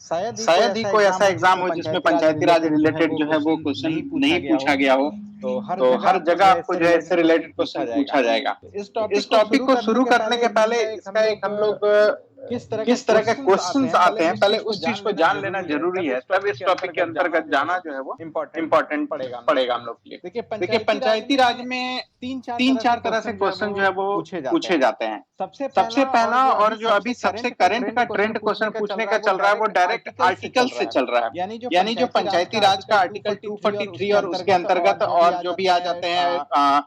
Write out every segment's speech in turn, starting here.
शायद ही कोई ऐसा एग्जाम हो जिसमें पंचायती राज रिलेटेड जो है वो क्वेश्चन नहीं पूछा गया हो। तो हर जगह आपको जो है इससे रिलेटेड क्वेश्चन पूछा जाएगा। तो इस टॉपिक को शुरू करने के पहले इसका एक हम लोग किस तरह के क्वेश्चंस आते हैं पहले उस चीज को जान लेना जरूरी है, तब इस टॉपिक के अंतर्गत जाना जो है वो इम्पोर्टेंट पड़ेगा हम लोग के लिए। देखिए पंचायती राज में 3-4 तरह से क्वेश्चन जो है वो पूछे जाते हैं। सबसे पहला और जो अभी सबसे करंट का ट्रेंड क्वेश्चन पूछने का चल रहा है वो डायरेक्ट आर्टिकल से चल रहा है। यानी जो पंचायती राज का आर्टिकल 243 और उसके अंतर्गत और जो भी आ जाते हैं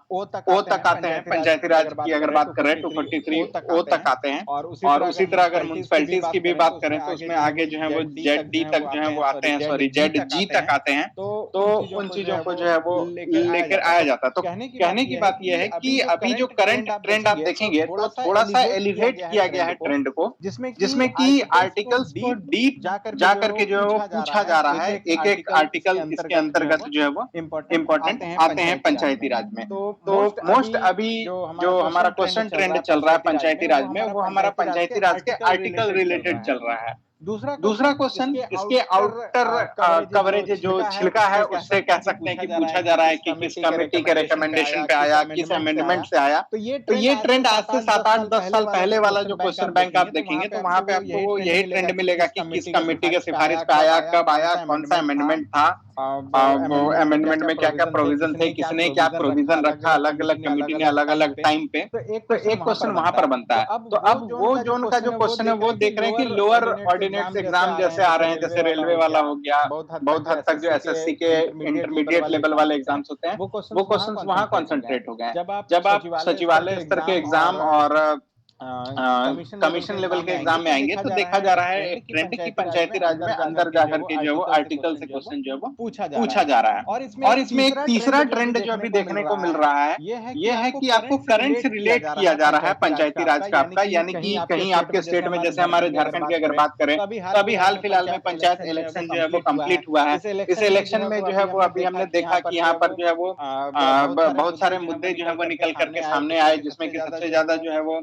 ओ तक आते हैं। पंचायती राज की अगर बात करें 243 ओ तक आते हैं। और उसी तरह अगर म्युनिसिपैलिटीज की भी बात करें तो उसमें आगे जो है वो जेड डी तक जो है वो आते हैं, सॉरी जेड जी तक आते हैं। तो उन चीजों को जो है वो लेकर आया जाता है। तो कहने की बात यह है कि अभी जो करंट ट्रेंड आप देखेंगे तो थोड़ा सा एलिवेट किया गया है ट्रेंड को, जिसमें कि आर्टिकल्स को डीप जा करके जो है वो पूछा जा रहा है। एक एक आर्टिकल इसके अंतर्गत जो है वो इम्पोर्टेंट आते हैं पंचायती राज में। तो मोस्ट अभी जो हमारा क्वेश्चन ट्रेंड चल रहा है पंचायती राज में वो हमारा पंचायती राज के आर्टिकल रिलेटेड चल रहा है। दूसरा क्वेश्चन इसके आउटर कवरेज जो छिलका है उससे कह सकते हैं कि पूछा जा रहा है कि किस कमेटी के रिकमेंडेशन पे आया, किस अमेंडमेंट से आया। तो ये ट्रेंड आज से 7-8-10 साल पहले वाला जो क्वेश्चन बैंक आप देखेंगे तो वहां पे आपको यही ट्रेंड मिलेगा कि किस कमेटी के सिफारिश पे आया, कब आया, कौन सा अमेंडमेंट था, अमेंडमेंट में क्या क्या प्रोविजन थे, किसने क्या प्रोविजन रखा, अलग अलग कमेटी ने अलग अलग टाइम पे। तो एक क्वेश्चन वहां पर बनता है। तो अब वो जोन का जो क्वेश्चन है वो देख रहे हैं कि लोअर ऑर्डिनेट्स एग्जाम जैसे आ रहे हैं, जैसे रेलवे वाला हो गया, बहुत हद तक जो एसएससी के इंटरमीडिएट लेवल वाले एग्जाम्स होते हैं वो क्वेश्चन वहां कॉन्सेंट्रेट हो गए हैं। जब आप सचिवालय स्तर के एग्जाम और कमीशन लेवल के एग्जाम में आएंगे तो देखा जा रहा है एक ट्रेंड की पंचायती राज में अंदर जाकर के जो वो आर्टिकल से क्वेश्चन जो है वो पूछा जा रहा है। और इसमें एक तीसरा ट्रेंड जो अभी देखने को मिल रहा है ये है कि आपको करंट से रिलेट किया जा रहा है पंचायती राज का आपका, यानी कि कहीं आपके स्टेट में जैसे हमारे झारखंड की अगर बात करें तो अभी हाल फिलहाल में पंचायत इलेक्शन जो है वो कंप्लीट हुआ है। इस इलेक्शन में जो है वो अभी हमने देखा कि यहाँ पर जो है वो बहुत सारे मुद्दे जो है वो निकल करके सामने आए, जिसमें कि सबसे ज्यादा जो है वो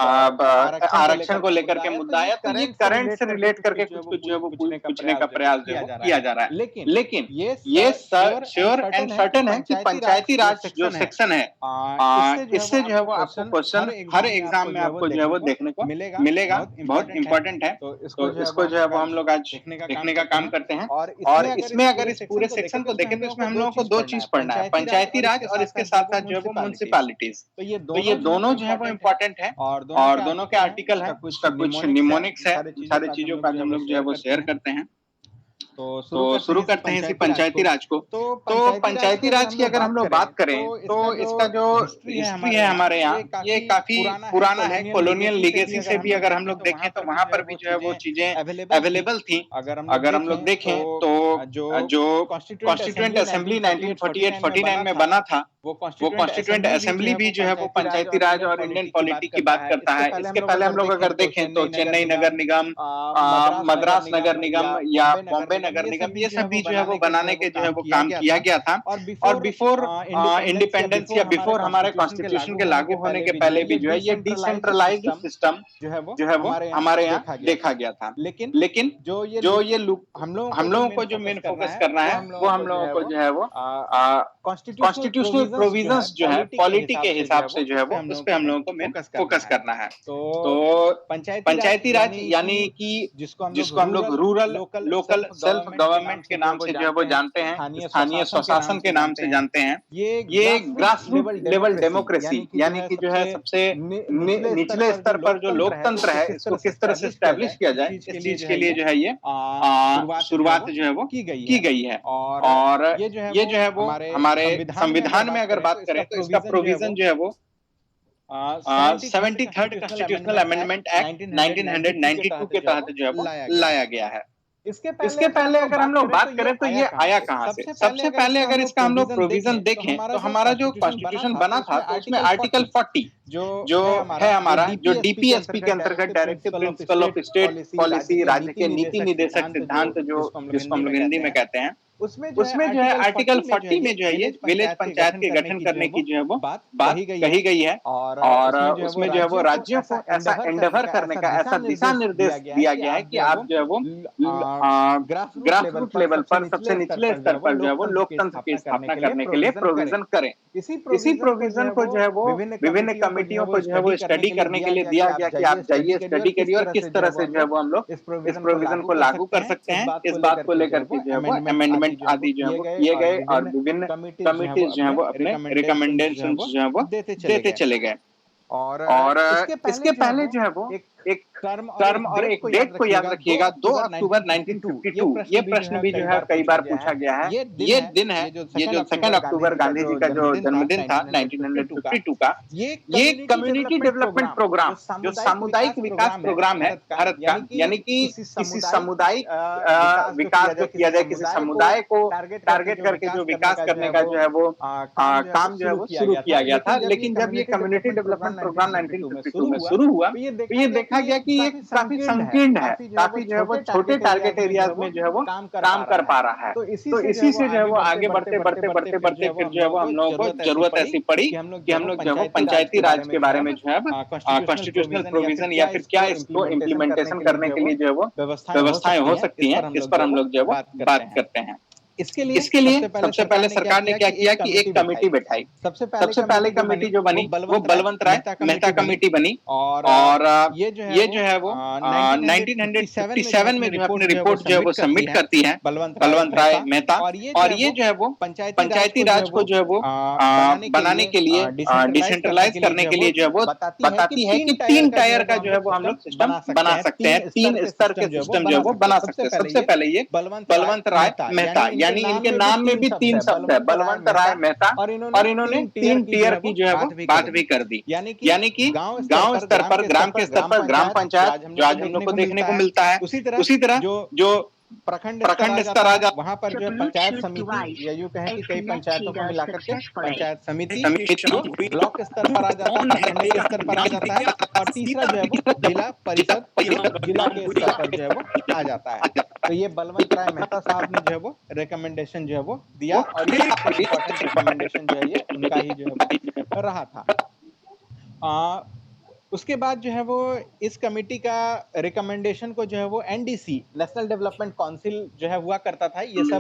आरक्षण को लेकर के मुद्दा आया। तो ये करंट से रिलेट करके कुछ कुछ जो है वो पूछने का प्रयास जो है किया जा रहा है। लेकिन ये श्योर एंड सर्टेन है कि पंचायती राज जो सेक्शन है इससे जो है वो आपको क्वेश्चन हर एग्जाम में आपको जो है वो देखने को मिलेगा, बहुत इंपॉर्टेंट है। तो इसको जो है वो हम लोग आज देखने का काम करते हैं। और इसमें अगर इस पूरे सेक्शन को देखें तो इसमें हम लोगों को दो चीज पढ़ना है, पंचायती राज और इसके साथ साथ जो है वो म्युनिसिपैलिटीज। तो ये दोनों जो है वो इम्पोर्टेंट है और दोनों के आर्टिकल है, उसका कुछ निमोनिक्स है, सारी चीजों का हम लोग जो है वो शेयर करते हैं। तो शुरू करते हैं इसी पंचायती राज को। तो पंचायती राज की अगर हम लोग बात करें तो इसका जो हिस्ट्री है हमारे यहाँ ये काफी पुराना है। कॉलोनियल लीगेसी से भी अगर हम लोग देखें तो वहां पर भी जो है वो चीजें अवेलेबल थी। अगर हम लोग देखें तो जो कॉन्स्टिट्यूएंट असेंबली 1948-49 में बना था वो कॉन्स्टिट्यूएंट असेंबली भी जो है वो पंचायती राज और इंडियन पॉलिटी की बात करता है। इसके पहले हम लोग अगर देखें तो चेन्नई नगर निगम, मद्रास नगर निगम या बॉम्बे नगर निगम, ये सब भी जो है वो बनाने के जो है वो काम किया गया था। और बिफोर इंडिपेंडेंस या बिफोर हमारे कॉन्स्टिट्यूशन के लागू होने के पहले भी जो है ये डिसेंट्रलाइज्ड सिस्टम जो है वो हमारे यहाँ देखा गया था। लेकिन जो ये हम लोगों को जो मेन फोकस करना है वो हम लोगों को जो है वो कॉन्स्टिट्यूशनल प्रोविजंस जो है पॉलिटी के हिसाब से जो है वो उस पे हम लोगों को मेन फोकस करना है। तो पंचायती राज यानी कि जिसको हम लोग रूरल लोकल सेल्फ गवर्नमेंट के नाम से जो है वो जानते हैं, स्थानीय स्वशासन के नाम से जानते हैं। ये ग्रास रूट लेवल डेमोक्रेसी यानी कि जो है सबसे निचले स्तर पर जो लोकतंत्र है इसको किस तरह से एस्टैब्लिश किया जाए, इस चीज के लिए जो है ये शुरुआत जो है वो की गई है। और ये जो है वो हमारे संविधान में अगर बात करें तो इसका प्रोविजन जो है वो 73rd कॉन्स्टिट्यूशनल अमेंडमेंट एक्ट 1992 के तहत जो है वो लाया गया है। इसके पहले अगर हम लोग बात करें तो ये आया कहां से? सबसे पहले अगर इसका हम लोग प्रोविजन देखें तो हमारा जो कॉन्स्टिट्यूशन बना था तो उसमें आर्टिकल 40 जो है हमारा जो डीपीएसपी के अंतर्गत directive principle of state policy, राज्य के नीति निर्देशक सिद्धांत जो जिसको हम लोग हिंदी में कहते हैं, उसमें जो है आर्टिकल 40 में जो है ये विलेज पंचायत के गठन करने की जो है वो बात कही गई है और उसमें जो है वो राज्यों को ऐसा एंडेवर करने का, ऐसा दिशा निर्देश दिया गया है कि आप जो है वो ग्रास रूट लेवल पर, सबसे निचले स्तर पर जो है वो लोकतंत्र की स्थापना करने के लिए प्रोविजन करें। इसी प्रोविजन को जो है वो विभिन्न कमिटियों को जो है वो स्टडी करने के लिए दिया गया कि आप जाइए स्टडी करिए और किस तरह से जो है वो हम लोग इस प्रोविजन को लागू कर सकते हैं। इस बात को लेकर के जो है वो अमेंडमेंट आदि जो है वो किए गए और विभिन्न कमिटीज जो है वो अपने रिकमेंडेशन जो है वो देते चले गए। और इसके पहले जो है वो एक टर्म और एक डेट को याद रखिएगा, 2 अक्टूबर 1952। ये प्रश्न भी जो है कई बार पूछा गया है। ये दिन है, ये जो 2 अक्टूबर गांधी जी का जो जन्मदिन था 1952 का, ये कम्युनिटी डेवलपमेंट प्रोग्राम, जो सामुदायिक विकास प्रोग्राम है भारत का, यानी कि किसी सामुदायिक विकास जो किया जाए, किसी समुदाय को टारगेट करके जो विकास करने का जो है वो काम जो है वो शुरू किया गया था। लेकिन जब ये कम्युनिटी डेवलपमेंट प्रोग्राम 1952 में शुरू हुआ तो ये देखा गया कि ये काफी संकीर्ण है, काफी जो है वो छोटे टारगेट एरियाज में जो है वो काम कर पा रहा है। तो इसी से जो है वो आगे बढ़ते फिर जो है वो हम लोगों को जरूरत ऐसी पड़ी कि हम लोग जो है वो पंचायती राज के बारे में जो है कॉन्स्टिट्यूशनल प्रोविजन या फिर क्या इसको इम्प्लीमेंटेशन करने के लिए जो है वो व्यवस्थाएं हो सकती हैं, इस पर हम लोग जो है वो बात करते हैं। इसके लिए सबसे पहले सरकार ने क्या किया कि एक कमेटी बैठाई। सबसे पहले कमेटी जो बनी वो बलवंत राय मेहता कमेटी बनी और ये जो है वो 1957 में जो अपनी रिपोर्ट जो है वो सबमिट करती है बलवंत राय मेहता। और ये जो है वो पंचायती राज को जो है वो बनाने के लिए, डिसेंट्रलाइज करने के लिए जो है वो बताती है कि 3 टायर का जो है वो हम लोग सिस्टम बना सकते हैं, 3 स्तर के सिस्टम जो है वो बना सकते हैं। सबसे पहले ये बलवंत राय मेहता, यानी इनके नाम में भी 3 शब्द है, बलवंत राय मेहता, और इन्होंने 3 टियर की जो है वो बात भी कर दी। यानी कि गांव स्तर पर, ग्राम के स्तर पर ग्राम पंचायत जो आज हम लोग को देखने को मिलता है, उसी तरह जो प्रखंड स्तर आ जाता, वहां पर जो है पंचायत समिति या यूं कहें कि कई पंचायतों को मिलाकर के पंचायत समिति ब्लॉक स्तर पर आ जाता है, प्रखंड के स्तर पर आ जाता है, और तीसरा जो है वो जिला परिषद जिला के स्तर पर जो है वो आ जाता है। तो ये बलवंत राय मेहता साहब ने जो है वो रिकमेंडेशन जो है वो दिया और ये सबसे इम्पोर्टेंट रिकमेंडेशन जो है ये उनका ही जो है वो रहा था। उसके बाद जो है वो इस कमेटी का रिकमेंडेशन को जो है वो एनडीसी नेशनल डेवलपमेंट काउंसिल जो है हुआ करता था। ये सब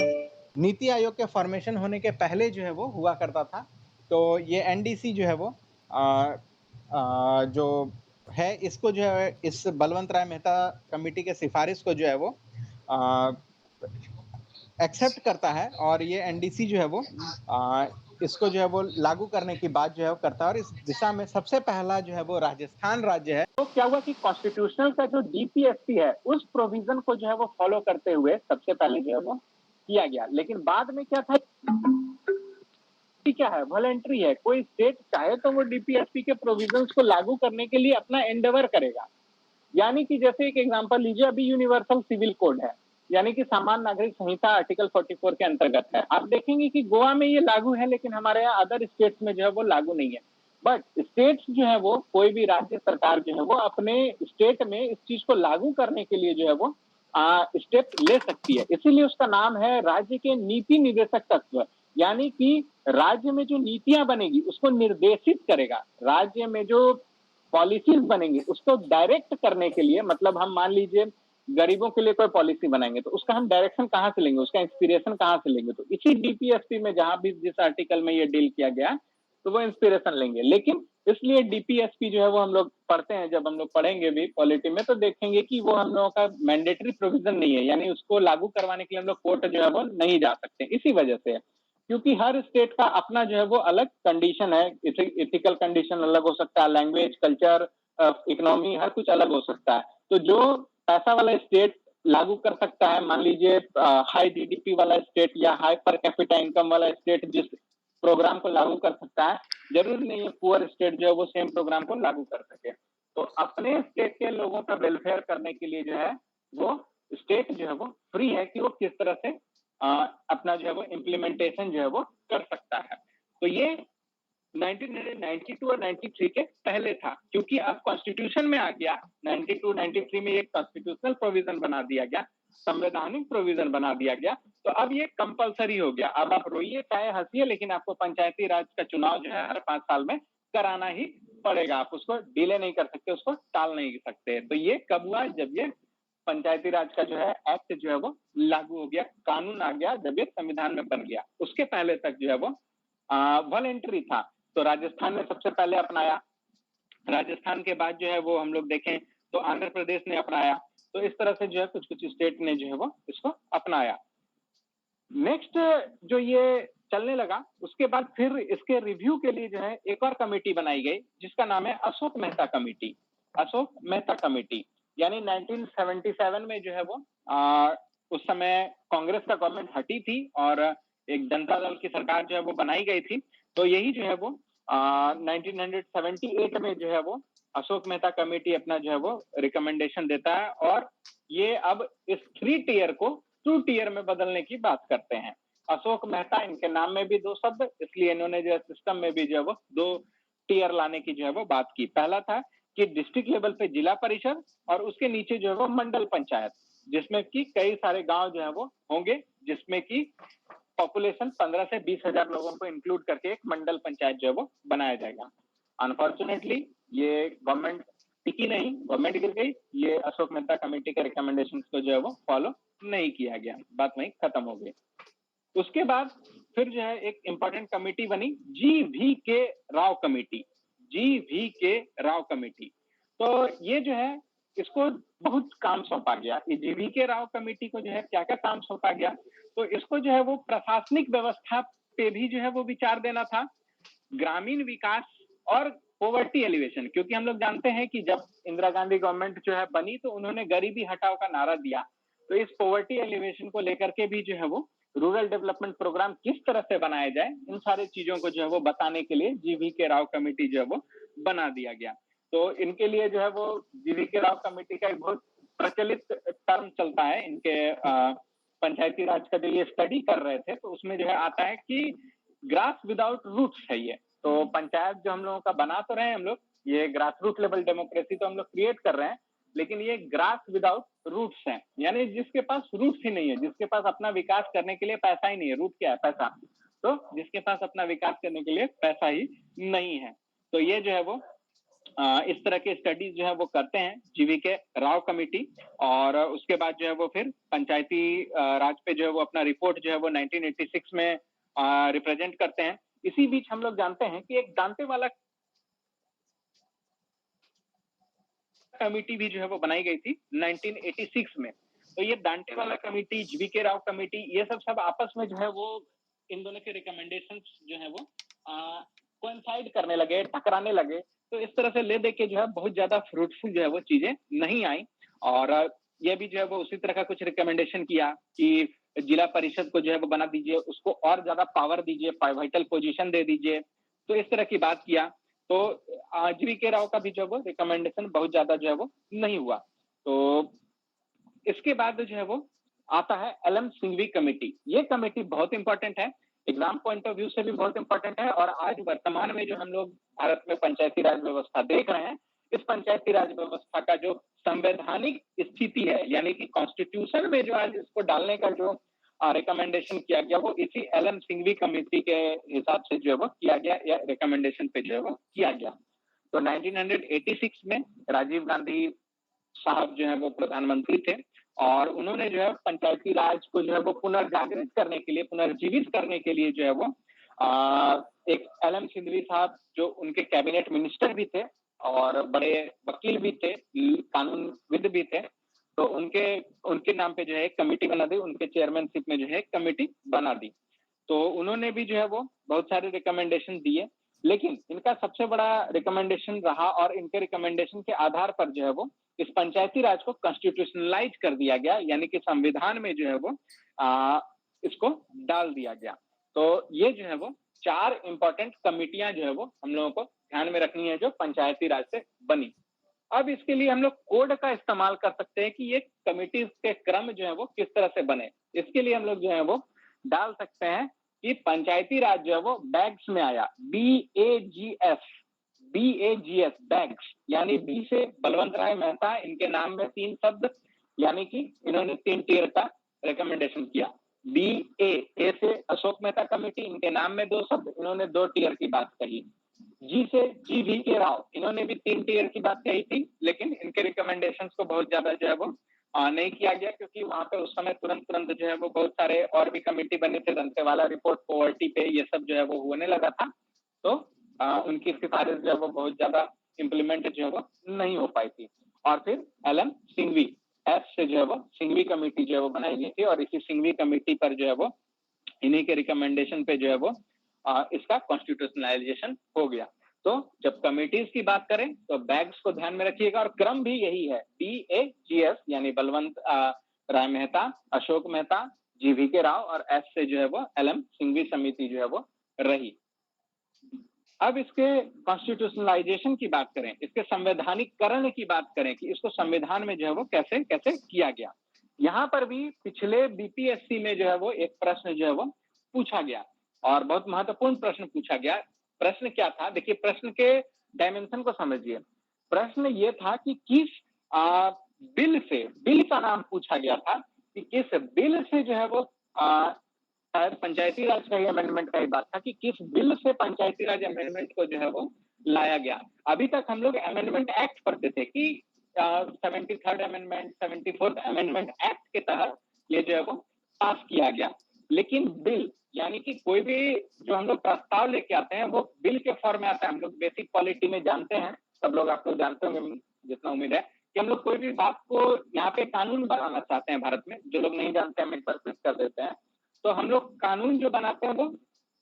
नीति आयोग के फॉर्मेशन होने के पहले जो है वो हुआ करता था। तो ये एनडीसी जो है वो जो है इसको जो है इस बलवंत राय मेहता कमेटी के सिफारिश को जो है वो एक्सेप्ट करता है और ये एनडीसी जो है वो इसको जो है वो लागू करने की बात जो है वो करता है। और इस दिशा में सबसे पहला जो है वो राजस्थान राज्य है। तो क्या हुआ कि कॉन्स्टिट्यूशनल का जो डीपीएसपी है उस प्रोविजन को जो है वो फॉलो करते हुए सबसे पहले जो है वो किया गया। लेकिन बाद में क्या था, क्या है, वॉलंटरी है, कोई स्टेट चाहे तो वो डीपीएसपी के प्रोविजंस को लागू करने के लिए अपना एंडेवर करेगा। यानी कि जैसे एक एग्जांपल लीजिए, अभी यूनिवर्सल सिविल कोड है, यानी कि सामान्य नागरिक संहिता आर्टिकल 44 के अंतर्गत है। आप देखेंगे कि गोवा में ये लागू है, लेकिन हमारे यहाँ अदर स्टेट्स में जो है वो लागू नहीं है। बट स्टेट्स जो है वो, कोई भी राज्य सरकार जो है वो अपने स्टेट में इस चीज को लागू करने के लिए जो है वो स्टेप ले सकती है। इसीलिए उसका नाम है राज्य के नीति निर्देशक तत्व। यानी कि राज्य में जो नीतियां बनेगी उसको निर्देशित करेगा, राज्य में जो पॉलिसीज बनेंगी उसको डायरेक्ट करने के लिए। मतलब हम मान लीजिए गरीबों के लिए कोई पॉलिसी बनाएंगे तो उसका हम डायरेक्शन कहाँ से लेंगे, उसका इंस्पिरेशन कहाँ से लेंगे। तो इसी डीपीएसपी में जहां भी जिस आर्टिकल में ये डील किया गया तो वो इंस्पिरेशन लेंगे। लेकिन इसलिए डीपीएसपी जो है वो हम लोग पढ़ते हैं, जब हम लोग पढ़ेंगे भी पॉलिटी में तो देखेंगे कि वो हम लोगों का मैंडेटरी प्रोविजन नहीं है, यानी उसको लागू करवाने के लिए हम लोग कोर्ट जो है वो नहीं जा सकते। इसी वजह से, क्योंकि हर स्टेट का अपना जो है वो अलग कंडीशन है, इथिकल कंडीशन अलग हो सकता है, लैंग्वेज, कल्चर, इकोनॉमी, हर कुछ अलग हो सकता है। तो जो पैसा वाला स्टेट लागू कर सकता है, मान लीजिए हाई जीडीपी वाला स्टेट या हाई पर कैपिटा इनकम वाला स्टेट जिस प्रोग्राम को लागू कर सकता है, जरूरी नहीं है पुअर स्टेट जो है वो सेम प्रोग्राम को लागू कर सके। तो अपने स्टेट के लोगों का वेलफेयर करने के लिए जो है वो स्टेट जो है वो फ्री है कि वो किस तरह से अपना जो है वो इम्प्लीमेंटेशन जो है वो कर सकता है। तो ये 1992 और 93 के पहले था, क्योंकि अब कॉन्स्टिट्यूशन में आ गया। 92-93 में एक कॉन्स्टिट्यूशनल प्रोविजन बना दिया गया, संवैधानिक प्रोविजन बना दिया गया। तो अब ये कंपलसरी हो गया। अब आप रोइए चाहे हंसिए, लेकिन आपको पंचायती राज का चुनाव जो है हर 5 साल में कराना ही पड़ेगा। आप उसको डिले नहीं कर सकते, उसको टाल नहीं सकते। तो ये कब हुआ? जब ये पंचायती राज का जो है एक्ट जो है वो लागू हो गया, कानून आ गया, जब ये संविधान में बन गया। उसके पहले तक जो है वो वॉलेंटरी था। तो राजस्थान ने सबसे पहले अपनाया, राजस्थान के बाद जो है वो हम लोग देखें तो आंध्र प्रदेश ने अपनाया। तो इस तरह से जो है कुछ कुछ स्टेट ने जो है वो इसको अपनाया। नेक्स्ट जो ये चलने लगा, उसके बाद फिर इसके रिव्यू के लिए जो है एक और कमेटी बनाई गई, जिसका नाम है अशोक मेहता कमेटी। अशोक मेहता कमेटी यानी 1977 में जो है वो उस समय कांग्रेस का गवर्नमेंट हटी थी और एक जनता दल की सरकार जो है वो बनाई गई थी। तो यही जो है वो 1978 में जो है वो अशोक मेहता कमेटी अपना जो है वो रिकमेंडेशन देता है, और ये अब इस 3 टियर को 2 टियर में बदलने की बात करते हैं। अशोक मेहता, इनके नाम में भी 2 शब्द, इसलिए इन्होंने जो है सिस्टम में भी जो है वो 2 टियर लाने की जो है वो बात की। पहला था कि डिस्ट्रिक्ट लेवल पे जिला परिषद और उसके नीचे जो है वो मंडल पंचायत, जिसमें कि कई सारे गांव जो है वो होंगे, जिसमें कि पॉपुलेशन 15 से 20 हजार लोगों को इंक्लूड करके एक मंडल पंचायत जो है वो बनाया जाएगा। अनफॉर्चुनेटली ये गवर्नमेंट टिकी नहीं, गवर्नमेंट गिर गई। ये अशोक मेहता कमेटी के रिकमेंडेशंस को जो है वो फॉलो नहीं किया गया, बात वहीं खत्म हो गई। उसके बाद फिर जो है एक इंपॉर्टेंट कमेटी बनी, जी.वी.के. राव कमेटी। जी.वी.के. राव कमेटी। तो ये जो है इसको बहुत काम सौंपा गया। जी.वी.के. राव कमेटी को जो है क्या क्या काम सौंपा गया, तो इसको जो है वो प्रशासनिक व्यवस्था पे भी जो है वो विचार देना था, ग्रामीण विकास और पॉवर्टी एलिवेशन। क्योंकि हम लोग जानते हैं कि जब इंदिरा गांधी गवर्नमेंट जो है बनी तो उन्होंने गरीबी हटाओ का नारा दिया। तो इस पॉवर्टी एलिवेशन को लेकर के भी जो है वो रूरल डेवलपमेंट प्रोग्राम किस तरह से बनाया जाए, इन सारी चीजों को जो है वो बताने के लिए जी.वी.के. राव कमेटी जो है वो बना दिया गया। तो इनके लिए जो है वो जी.वी.के. राव कमेटी का एक बहुत प्रचलित टर्म चलता है इनके पंचायती राज का। जो ये स्टडी कर रहे थे तो उसमें जो है आता है कि ग्रास विदाउट रूट्स है ये। तो पंचायत जो हम लोगों का बना तो रहे हैं हम लोग, ये ग्रास रूट लेवल डेमोक्रेसी तो हम लोग क्रिएट कर रहे हैं, लेकिन ये ग्रास विदाउट रूट्स है, यानी जिसके पास रूट्स ही नहीं है, जिसके पास अपना विकास करने के लिए पैसा ही नहीं है। रूट क्या है? पैसा। तो जिसके पास अपना विकास करने के लिए पैसा ही नहीं है, तो ये जो है वो इस तरह के स्टडीज जो है वो करते हैं जी.वी.के. राव कमेटी। और उसके बाद जो है वो फिर पंचायती राज पे जो है वो अपना रिपोर्ट जो है वो 1986 में रिप्रेजेंट करते हैं। इसी बीच हम लोग जानते हैं कि एक दांतेवाला कमेटी भी जो है वो बनाई गई थी 1986 में। तो ये दांतेवाला कमेटी, जी.वी.के. राव कमेटी, ये सब आपस में जो है वो इन दोनों के रिकमेंडेशंस जो है वो कोइंसाइड करने लगे, टकराने लगे। तो इस तरह से ले दे के जो है बहुत ज्यादा फ्रूटफुल जो है वो चीजें नहीं आई। और ये भी जो है वो उसी तरह का कुछ रिकमेंडेशन किया कि जिला परिषद को जो है वो बना दीजिए, उसको और ज्यादा पावर दीजिए, वाइटल पोजीशन दे दीजिए। तो इस तरह की बात किया। तो जी.वी.के. राव का भी जो है वो रिकमेंडेशन बहुत ज्यादा जो है वो नहीं हुआ। तो इसके बाद जो है वो आता है एल.एम. सिंघवी कमेटी। ये कमेटी बहुत इंपॉर्टेंट है, एग्जाम पॉइंट ऑफ व्यू से भी बहुत इंपॉर्टेंट है। और आज वर्तमान में जो हम लोग भारत में पंचायती राज व्यवस्था देख रहे हैं, इस पंचायती राज व्यवस्था का जो संवैधानिक स्थिति है, यानी कि कॉन्स्टिट्यूशन में जो आज इसको डालने का जो रिकमेंडेशन किया गया, वो इसी एल.एम. सिंघवी कमेटी के हिसाब से जो है वो किया गया, या रिकमेंडेशन पे जो है वो किया गया। तो 1986 में राजीव गांधी साहब जो है वो प्रधानमंत्री थे, और उन्होंने जो है पंचायती राज को जो है वो पुनर्जागृत करने के लिए, पुनर्जीवित करने के लिए जो है वो एक एल.एम. सिंघवी साहब जो उनके कैबिनेट मिनिस्टर भी थे और बड़े वकील भी थे, कानूनविद भी थे, तो उनके नाम पे जो है एक कमेटी बना दी, उनके चेयरमैनशिप में जो है एक कमेटी बना दी। तो उन्होंने भी जो है वो बहुत सारे रिकमेंडेशन दिए, लेकिन इनका सबसे बड़ा रिकमेंडेशन रहा, और इनके रिकमेंडेशन के आधार पर जो है वो इस पंचायती राज को कॉन्स्टिट्यूशनलाइज कर दिया गया, यानी कि संविधान में जो है वो इसको डाल दिया गया। तो ये जो है वो 4 इंपॉर्टेंट कमिटियां जो है वो हम लोगों को ध्यान में रखनी है जो पंचायती राज से बनी। अब इसके लिए हम लोग कोड का इस्तेमाल कर सकते हैं कि ये कमिटी के क्रम जो है वो किस तरह से बने। इसके लिए हम लोग जो है वो डाल सकते हैं कि पंचायती राज जो है वो बैग्स में आया, BAGS, बैग्स, यानी बी से बलवंत राय मेहता, इनके नाम में 3 शब्द, यानी कि इन्होंने 3 टियर का रिकमेंडेशन किया। बी ए से अशोक मेहता कमेटी, इनके नाम में 2 शब्द, इन्होंने 2 टीयर की बात कही। जी से जी वी के राव, इन्होंने भी 3 टीयर की बात कही थी, लेकिन इनके रिकमेंडेशंस को बहुत ज्यादा जो है वो नहीं किया गया, क्योंकि वहां पे उस समय तुरंत जो है वो बहुत सारे और भी कमेटी बने थे, दंतेवाला रिपोर्ट, पॉवर्टी पे, ये सब जो है वो होने लगा था, तो उनकी सिफारिश जो है वो बहुत ज्यादा इम्प्लीमेंट जो है वो नहीं हो पाई थी। और फिर एल.एम. सिंघवी, एस से जो है वो सिंघवी कमेटी जो है वो बनाई गई थी, और इसी सिंघवी कमेटी पर जो है वो इन्हीं के रिकमेंडेशन पे जो है वो इसका कॉन्स्टिट्यूशनलाइजेशन हो गया। तो जब कमिटीज की बात करें तो बैग्स को ध्यान में रखिएगा, और क्रम भी यही है, BAGS यानी बलवंत राय मेहता, अशोक मेहता, जी.वी. के राव, और एस से जो है वो एल.एम. सिंघवी समिति जो है वो रही। अब इसके कॉन्स्टिट्यूशनलाइजेशन की बात करें, इसके संवैधानिकरण की बात करें कि इसको संविधान में जो है वो कैसे कैसे किया गया, यहाँ पर भी पिछले बीपीएससी में जो है वो एक प्रश्न जो है वो पूछा गया, और बहुत महत्वपूर्ण प्रश्न पूछा गया। प्रश्न क्या था, देखिए प्रश्न के डायमेंशन को समझिए। प्रश्न ये था कि किस बिल का नाम पूछा गया था, कि किस बिल से जो है वो शायद पंचायती राज का अमेंडमेंट का ही बात था, कि किस बिल से पंचायती राज अमेंडमेंट को जो है वो लाया गया। अभी तक हम लोग अमेंडमेंट एक्ट पढ़ते थे कि 73rd amendment, 74th amendment act के तहत ये जो है वो पास किया गया, लेकिन बिल यानी कि कोई भी जो हम लोग प्रस्ताव लेके आते हैं वो बिल के फॉर्म में आता है। हम लोग बेसिक पॉलिटी में जानते हैं, सब लोग आप लोग जानते होंगे, जितना उम्मीद है, कि हम लोग कोई भी बात को यहाँ पे कानून बनाना चाहते हैं भारत में, जो लोग नहीं जानते हैं पर क्लिक कर देते हैं, तो हम लोग कानून जो बनाते हैं वो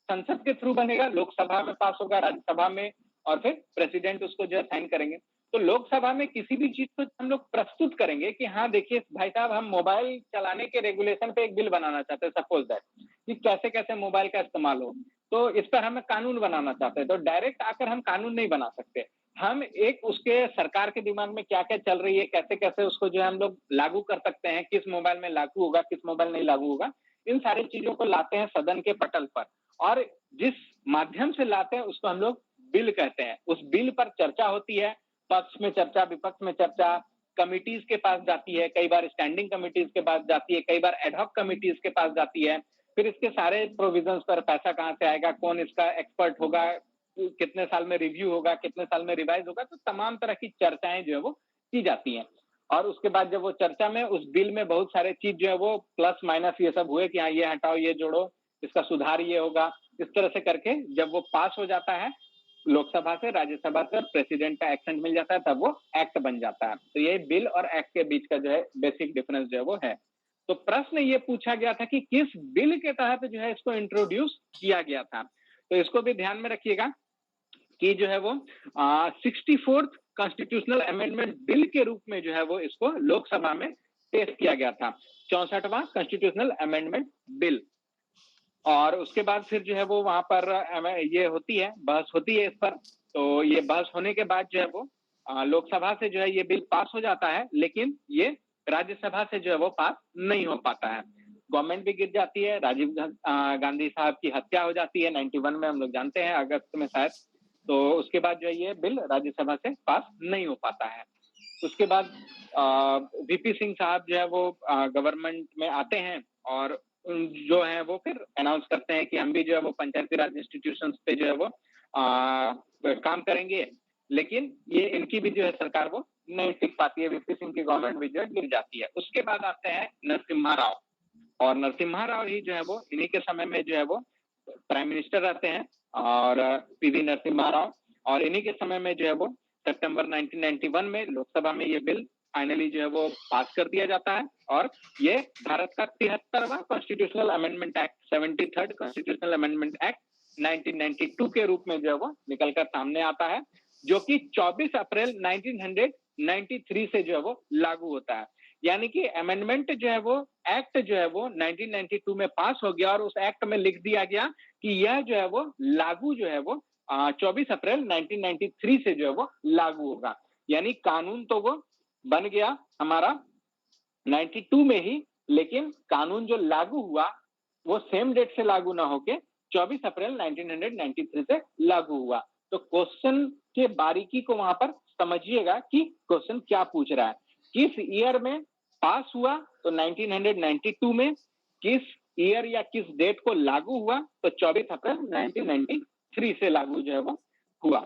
संसद के थ्रू बनेगा, लोकसभा में पास होगा, राज्यसभा में, और फिर प्रेसिडेंट उसको जो साइन करेंगे। तो लोकसभा में किसी भी चीज को हम लोग प्रस्तुत करेंगे कि हाँ देखिए भाई साहब, हम मोबाइल चलाने के रेगुलेशन पे एक बिल बनाना चाहते हैं, सपोज दैट, कि कैसे कैसे मोबाइल का इस्तेमाल हो, तो इस पर हमें कानून बनाना चाहते हैं। तो डायरेक्ट आकर हम कानून नहीं बना सकते, हम एक उसके सरकार के दिमाग में क्या क्या चल रही है, कैसे कैसे उसको जो है हम लोग लागू कर सकते हैं, किस मोबाइल में लागू होगा, किस मोबाइल नहीं लागू होगा, इन सारी चीजों को लाते हैं सदन के पटल पर, और जिस माध्यम से लाते हैं उसको हम लोग बिल कहते हैं। उस बिल पर चर्चा होती है, पक्ष में चर्चा, विपक्ष में चर्चा, कमिटीज के पास जाती है, कई बार स्टैंडिंग कमिटीज के पास जाती है, कई बार एडहॉक कमिटीज के पास जाती है, फिर इसके सारे प्रोविजंस पर पैसा कहाँ से आएगा, कौन इसका एक्सपर्ट होगा, कितने साल में रिव्यू होगा, कितने साल में रिवाइज होगा, तो तमाम तरह की चर्चाएं जो है वो की जाती हैं। और उसके बाद जब वो चर्चा में उस बिल में बहुत सारे चीज जो है वो प्लस माइनस ये सब हुए कि हाँ ये हटाओ, ये जोड़ो, इसका सुधार ये होगा, इस तरह से करके जब वो पास हो जाता है लोकसभा से, राज्यसभा से, प्रेसिडेंट का एक्सेंट मिल जाता है, तब वो एक्ट बन जाता है। तो ये बिल और एक्ट के बीच का जो है बेसिक डिफरेंस जो है वो है। तो प्रश्न ये पूछा गया था कि किस बिल के तहत जो है इसको इंट्रोड्यूस किया गया था, तो इसको भी ध्यान में रखिएगा कि जो है वो 64th कॉन्स्टिट्यूशनल अमेंडमेंट बिल के रूप में जो है वो इसको लोकसभा में पेश किया गया था, 64वां कॉन्स्टिट्यूशनल अमेंडमेंट बिल। और उसके बाद फिर जो है वो वहां पर ये होती है, बहस होती है इस पर। तो ये बहस होने के बाद जो है वो लोकसभा से जो है ये बिल पास हो जाता है, लेकिन ये राज्यसभा से जो है वो पास नहीं हो पाता है। गवर्नमेंट भी गिर जाती है, राजीव गांधी साहब की हत्या हो जाती है 91 में, हम लोग जानते हैं, अगस्त में शायद। तो उसके बाद जो है ये बिल राज्यसभा से पास नहीं हो पाता है। उसके बाद वीपी सिंह साहब जो है वो गवर्नमेंट में आते हैं, और जो है वो फिर अनाउंस करते हैं कि हम भी जो है वो पंचायती राज इंस्टीट्यूशंस पे जो है वो काम करेंगे, लेकिन ये इनकी भी जो है सरकार वो नहीं टिक पाती है, वीपी सिंह की गवर्नमेंट भी जो है गिर जाती है। उसके बाद आते हैं नरसिम्हा राव, और नरसिम्हा राव ही जो है वो इन्हीं के समय में जो है वो प्राइम मिनिस्टर रहते हैं, और पीवी नरसिम्हा राव, और इन्हीं के समय में जो है वो सितंबर 1991 में लोकसभा में ये बिल फाइनली जो है वो पास कर दिया जाता है, और ये भारत का 73वां constitutional amendment act, 73rd constitutional amendment act 1992 के रूप में जो है वो निकलकर सामने आता है, जो कि 24 अप्रैल 1993 से जो है वो लागू होता है। यानी कि अमेंडमेंट जो है वो एक्ट जो है वो 1992 में पास हो गया, और उस एक्ट में लिख दिया गया कि यह जो है वो लागू जो है वो 24 अप्रैल 1993 से जो है वो लागू होगा। यानी कानून तो वो बन गया हमारा 92 में ही, लेकिन कानून जो लागू हुआ वो सेम डेट से लागू ना होके 24 अप्रैल 1993 से लागू हुआ। तो क्वेश्चन के बारीकी को वहां पर समझिएगा कि क्वेश्चन क्या पूछ रहा है, किस ईयर में पास हुआ, तो 1992 में, किस ईयर या किस डेट को लागू हुआ, तो 24 अप्रैल 1993 से लागू जो है वो हुआ।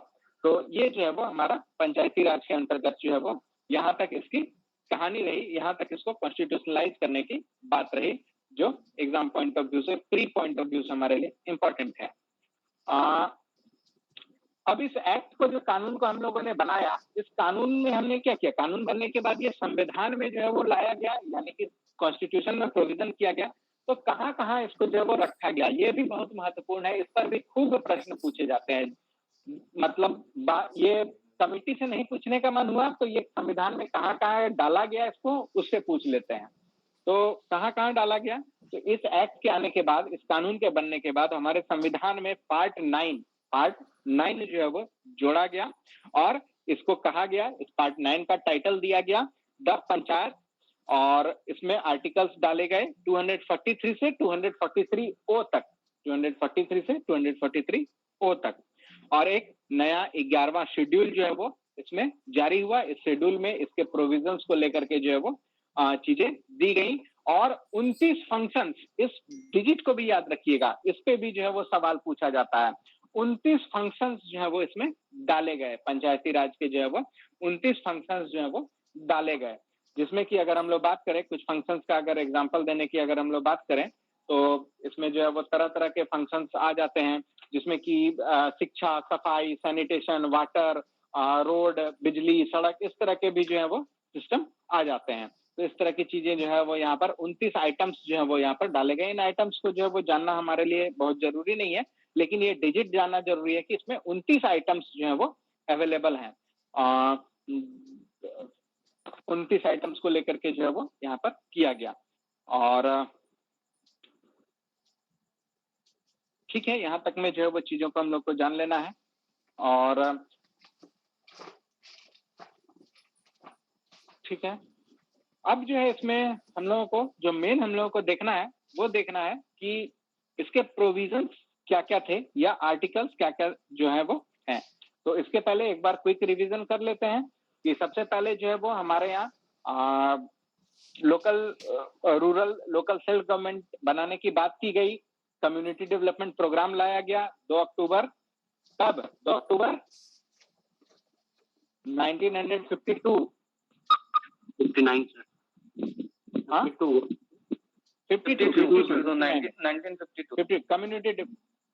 तो ये जो है वो हमारा पंचायती राज के अंतर्गत जो है वो यहाँ तक इसकी कहानी रही, यहाँ तक इसको कॉन्स्टिट्यूशनलाइज करने की बात रही, जो एग्जाम पॉइंट ऑफ व्यू से, प्री पॉइंट ऑफ व्यू से हमारे लिए इंपॉर्टेंट है। अब इस एक्ट को, जो कानून को हम लोगों ने बनाया, इस कानून में हमने क्या किया, कानून बनने के बाद ये संविधान में जो है वो लाया गया, यानी कि कॉन्स्टिट्यूशन में प्रोविजन किया गया। तो कहाँ कहाँ इसको जो है वो रखा गया, ये भी बहुत महत्वपूर्ण है। इस पर भी खूब प्रश्न पूछे जाते हैं। मतलब ये कमेटी से नहीं पूछने का मन हुआ तो ये संविधान में कहाँ कहाँ डाला गया, इसको उससे पूछ लेते हैं। तो कहाँ कहाँ डाला गया, तो इस एक्ट के आने के बाद, इस कानून के बनने के बाद हमारे संविधान में पार्ट 9 जो है वो जोड़ा गया और इसको कहा गया, इस पार्ट 9 का टाइटल दिया गया द पंचायत, और इसमें आर्टिकल्स डाले गए 243 से 243 ओ तक, 243 से 243 ओ तक, और एक नया 11वां शेड्यूल जो है वो इसमें जारी हुआ। इस शेड्यूल में इसके प्रोविजंस को लेकर के जो है वो चीजें दी गई, और 29 फंक्शंस, इस डिजिट को भी याद रखिएगा, इस पे भी जो है वो सवाल पूछा जाता है। 29 फंक्शंस जो है वो इसमें डाले गए, पंचायती राज के जो है वो 29 फंक्शंस जो है वो डाले गए, जिसमें कि अगर हम लोग बात करें कुछ फंक्शंस का, अगर एग्जांपल देने की अगर हम लोग बात करें, तो इसमें जो है वो तरह तरह के फंक्शंस आ जाते हैं, जिसमें कि शिक्षा, सफाई, सैनिटेशन, वाटर, रोड, बिजली, सड़क, इस तरह के भी जो है वो सिस्टम आ जाते हैं। तो इस तरह की चीजें जो है वो यहाँ पर 29 आइटम्स जो है वो यहाँ पर डाले गए। इन आइटम्स को जो है वो जानना हमारे लिए बहुत जरूरी नहीं है, लेकिन ये डिजिट जानना जरूरी है कि इसमें 29 आइटम्स जो है वो अवेलेबल हैं। 29 आइटम्स को लेकर के जो है वो यहाँ पर किया गया। और ठीक है, यहाँ तक में जो है वो चीजों को हम लोग को जान लेना है। और ठीक है, अब जो है इसमें हम लोगों को जो मेन हम लोगों को देखना है, वो देखना है कि इसके प्रोविजंस क्या क्या थे, या आर्टिकल्स क्या क्या जो है वो हैं। तो इसके पहले एक बार क्विक रिवीजन कर लेते हैं कि सबसे पहले जो है वो हमारे यहाँ रूरल लोकल सेल्फ गवर्नमेंट बनाने की बात की गई, कम्युनिटी डेवलपमेंट प्रोग्राम लाया गया 2 अक्टूबर, कब, 2 अक्टूबर 1952, 59 सर, हाँ 52 कम्युनिटी,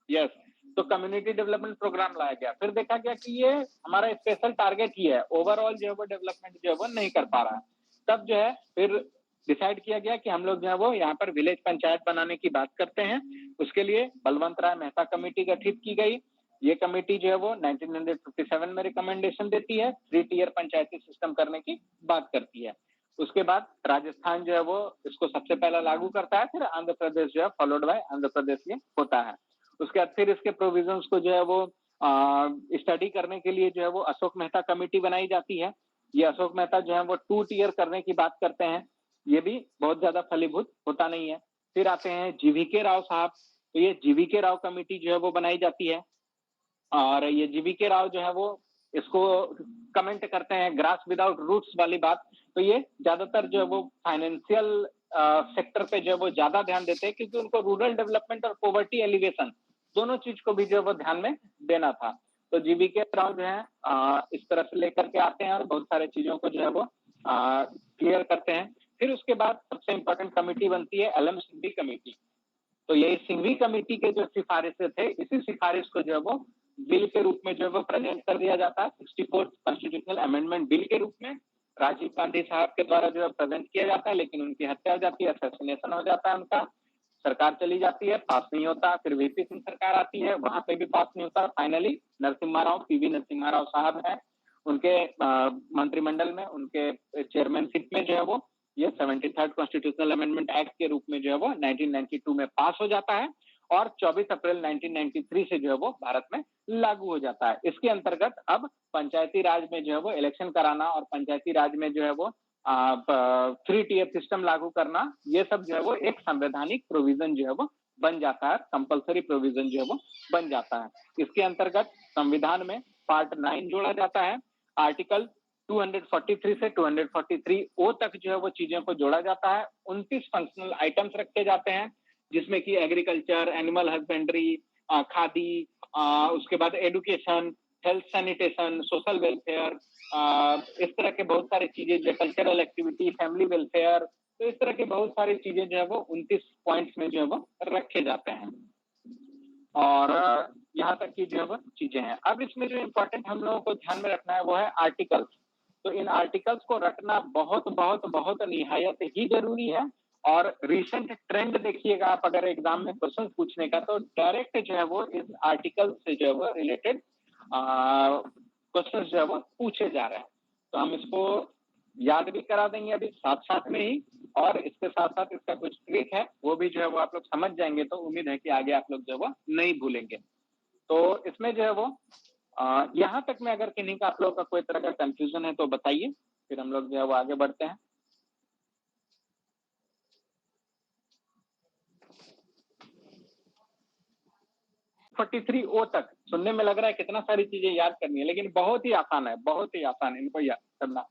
यस, तो कम्युनिटी डेवलपमेंट प्रोग्राम लाया गया। फिर देखा गया कि ये हमारा स्पेशल टारगेट ही है, ओवरऑल जो है वो डेवलपमेंट जो है वो नहीं कर पा रहा है। तब जो है फिर डिसाइड किया गया कि हम लोग जो है वो यहाँ पर विलेज पंचायत बनाने की बात करते हैं। उसके लिए बलवंत राय मेहता कमेटी गठित की गई। ये कमेटी जो है वो 1957 में रिकमेंडेशन देती है, 3 टियर पंचायती सिस्टम करने की बात करती है। उसके बाद राजस्थान जो है वो इसको सबसे पहला लागू करता है, फिर आंध्र प्रदेश जो है फॉलोड बाय आंध्र प्रदेश में होता है। उसके बाद फिर इसके प्रोविजंस को जो है वो स्टडी करने के लिए जो है वो अशोक मेहता कमेटी बनाई जाती है। ये अशोक मेहता जो है वो 2 टियर करने की बात करते हैं, ये भी बहुत ज्यादा फलीभूत होता नहीं है। फिर आते हैं जीवीके राव साहब, तो ये जीवीके राव कमेटी जो है वो बनाई जाती है, और ये जीवीके राव जो है वो इसको कमेंट करते हैं ग्रास विदाउट रूट्स वाली बात। तो ये ज्यादातर जो है वो फाइनेंशियल सेक्टर पे जो है वो ज्यादा ध्यान देते हैं, क्योंकि उनको रूरल डेवलपमेंट और पॉवर्टी एलिवेशन दोनों चीज को भी जो है वो ध्यान में देना था। तो जीवीके राव जो है इस तरह से लेकर के आते हैं और बहुत सारे चीजों को जो है वो क्लियर करते हैं। फिर उसके बाद सबसे इंपॉर्टेंट कमेटी बनती है एलएम सिंघवी कमेटी। तो यही सिंघवी कमेटी के जो सिफारिशें थे, इसी सिफारिश को जो है वो बिल के रूप में जो है वो प्रेजेंट कर दिया जाता है, 64th कॉन्स्टिट्यूशनल अमेंडमेंट बिल के रूप में राजीव गांधी साहब के द्वारा जो है प्रेजेंट किया जाता है, लेकिन उनकी हत्या हो जाती है, असैसिनेशन हो जाता है उनका, सरकार चली जाती है, पास नहीं होता। फिर वीपी सिंह सरकार आती है, वहां पे भी पास नहीं होता। फाइनली नरसिम्हा राव, पीवी नरसिम्हा राव साहब है, उनके मंत्रिमंडल में, उनके चेयरमैनशिप में जो है वो ये 73rd कॉन्स्टिट्यूशनल अमेंडमेंट एक्ट के रूप में जो है वो 1992 में पास हो जाता है, और 24 अप्रैल 1993 से जो है वो भारत में लागू हो जाता है। इसके अंतर्गत अब पंचायती राज में जो है वो इलेक्शन कराना और पंचायती राज में जो है वो 3 टियर सिस्टम लागू करना, ये सब जो है वो एक संवैधानिक प्रोविजन जो है वो बन जाता है, कंपल्सरी प्रोविजन जो है वो बन जाता है। इसके अंतर्गत संविधान में पार्ट 9 जोड़ा जाता है, आर्टिकल 243 से 243 ओ तक जो है वो चीजों को जोड़ा जाता है। 29 फंक्शनल आइटम्स रखे जाते हैं, जिसमें कि एग्रीकल्चर, एनिमल हस्बेंड्री, खादी, उसके बाद education, health sanitation, social welfare, इस तरह के बहुत सारी चीजें, जो कल्चरल एक्टिविटी, फैमिली वेलफेयर, तो इस तरह की बहुत सारी चीजें जो है वो 29 पॉइंट्स में जो है वो रखे जाते हैं। और यहाँ तक की जो है वो चीजें हैं। अब इसमें जो इम्पोर्टेंट हम लोगों को ध्यान में रखना है वो है आर्टिकल्स। तो इन आर्टिकल्स को रखना बहुत बहुत बहुत निहायत ही जरूरी है। और रिसेंट ट्रेंड देखिएगा आप, अगर एग्जाम में क्वेश्चन पूछने का, तो डायरेक्ट जो है वो इस आर्टिकल से जो है वो रिलेटेड क्वेश्चन जो है वो पूछे जा रहे हैं। तो हम इसको याद भी करा देंगे अभी साथ साथ में ही, और इसके साथ साथ इसका कुछ ट्रिक है वो भी जो है वो आप लोग समझ जाएंगे, तो उम्मीद है कि आगे आप लोग जो है वो नहीं भूलेंगे। तो इसमें जो है वो यहाँ तक में अगर किन्हीं का आप लोग का कोई तरह का कंफ्यूजन है तो बताइए, फिर हम लोग जो है वो आगे बढ़ते हैं। ओ तक सुनने में लग रहा है कितना सारी चीजें याद करनी है, लेकिन बहुत ही आसान है, बहुत ही आसान है इनको याद करना।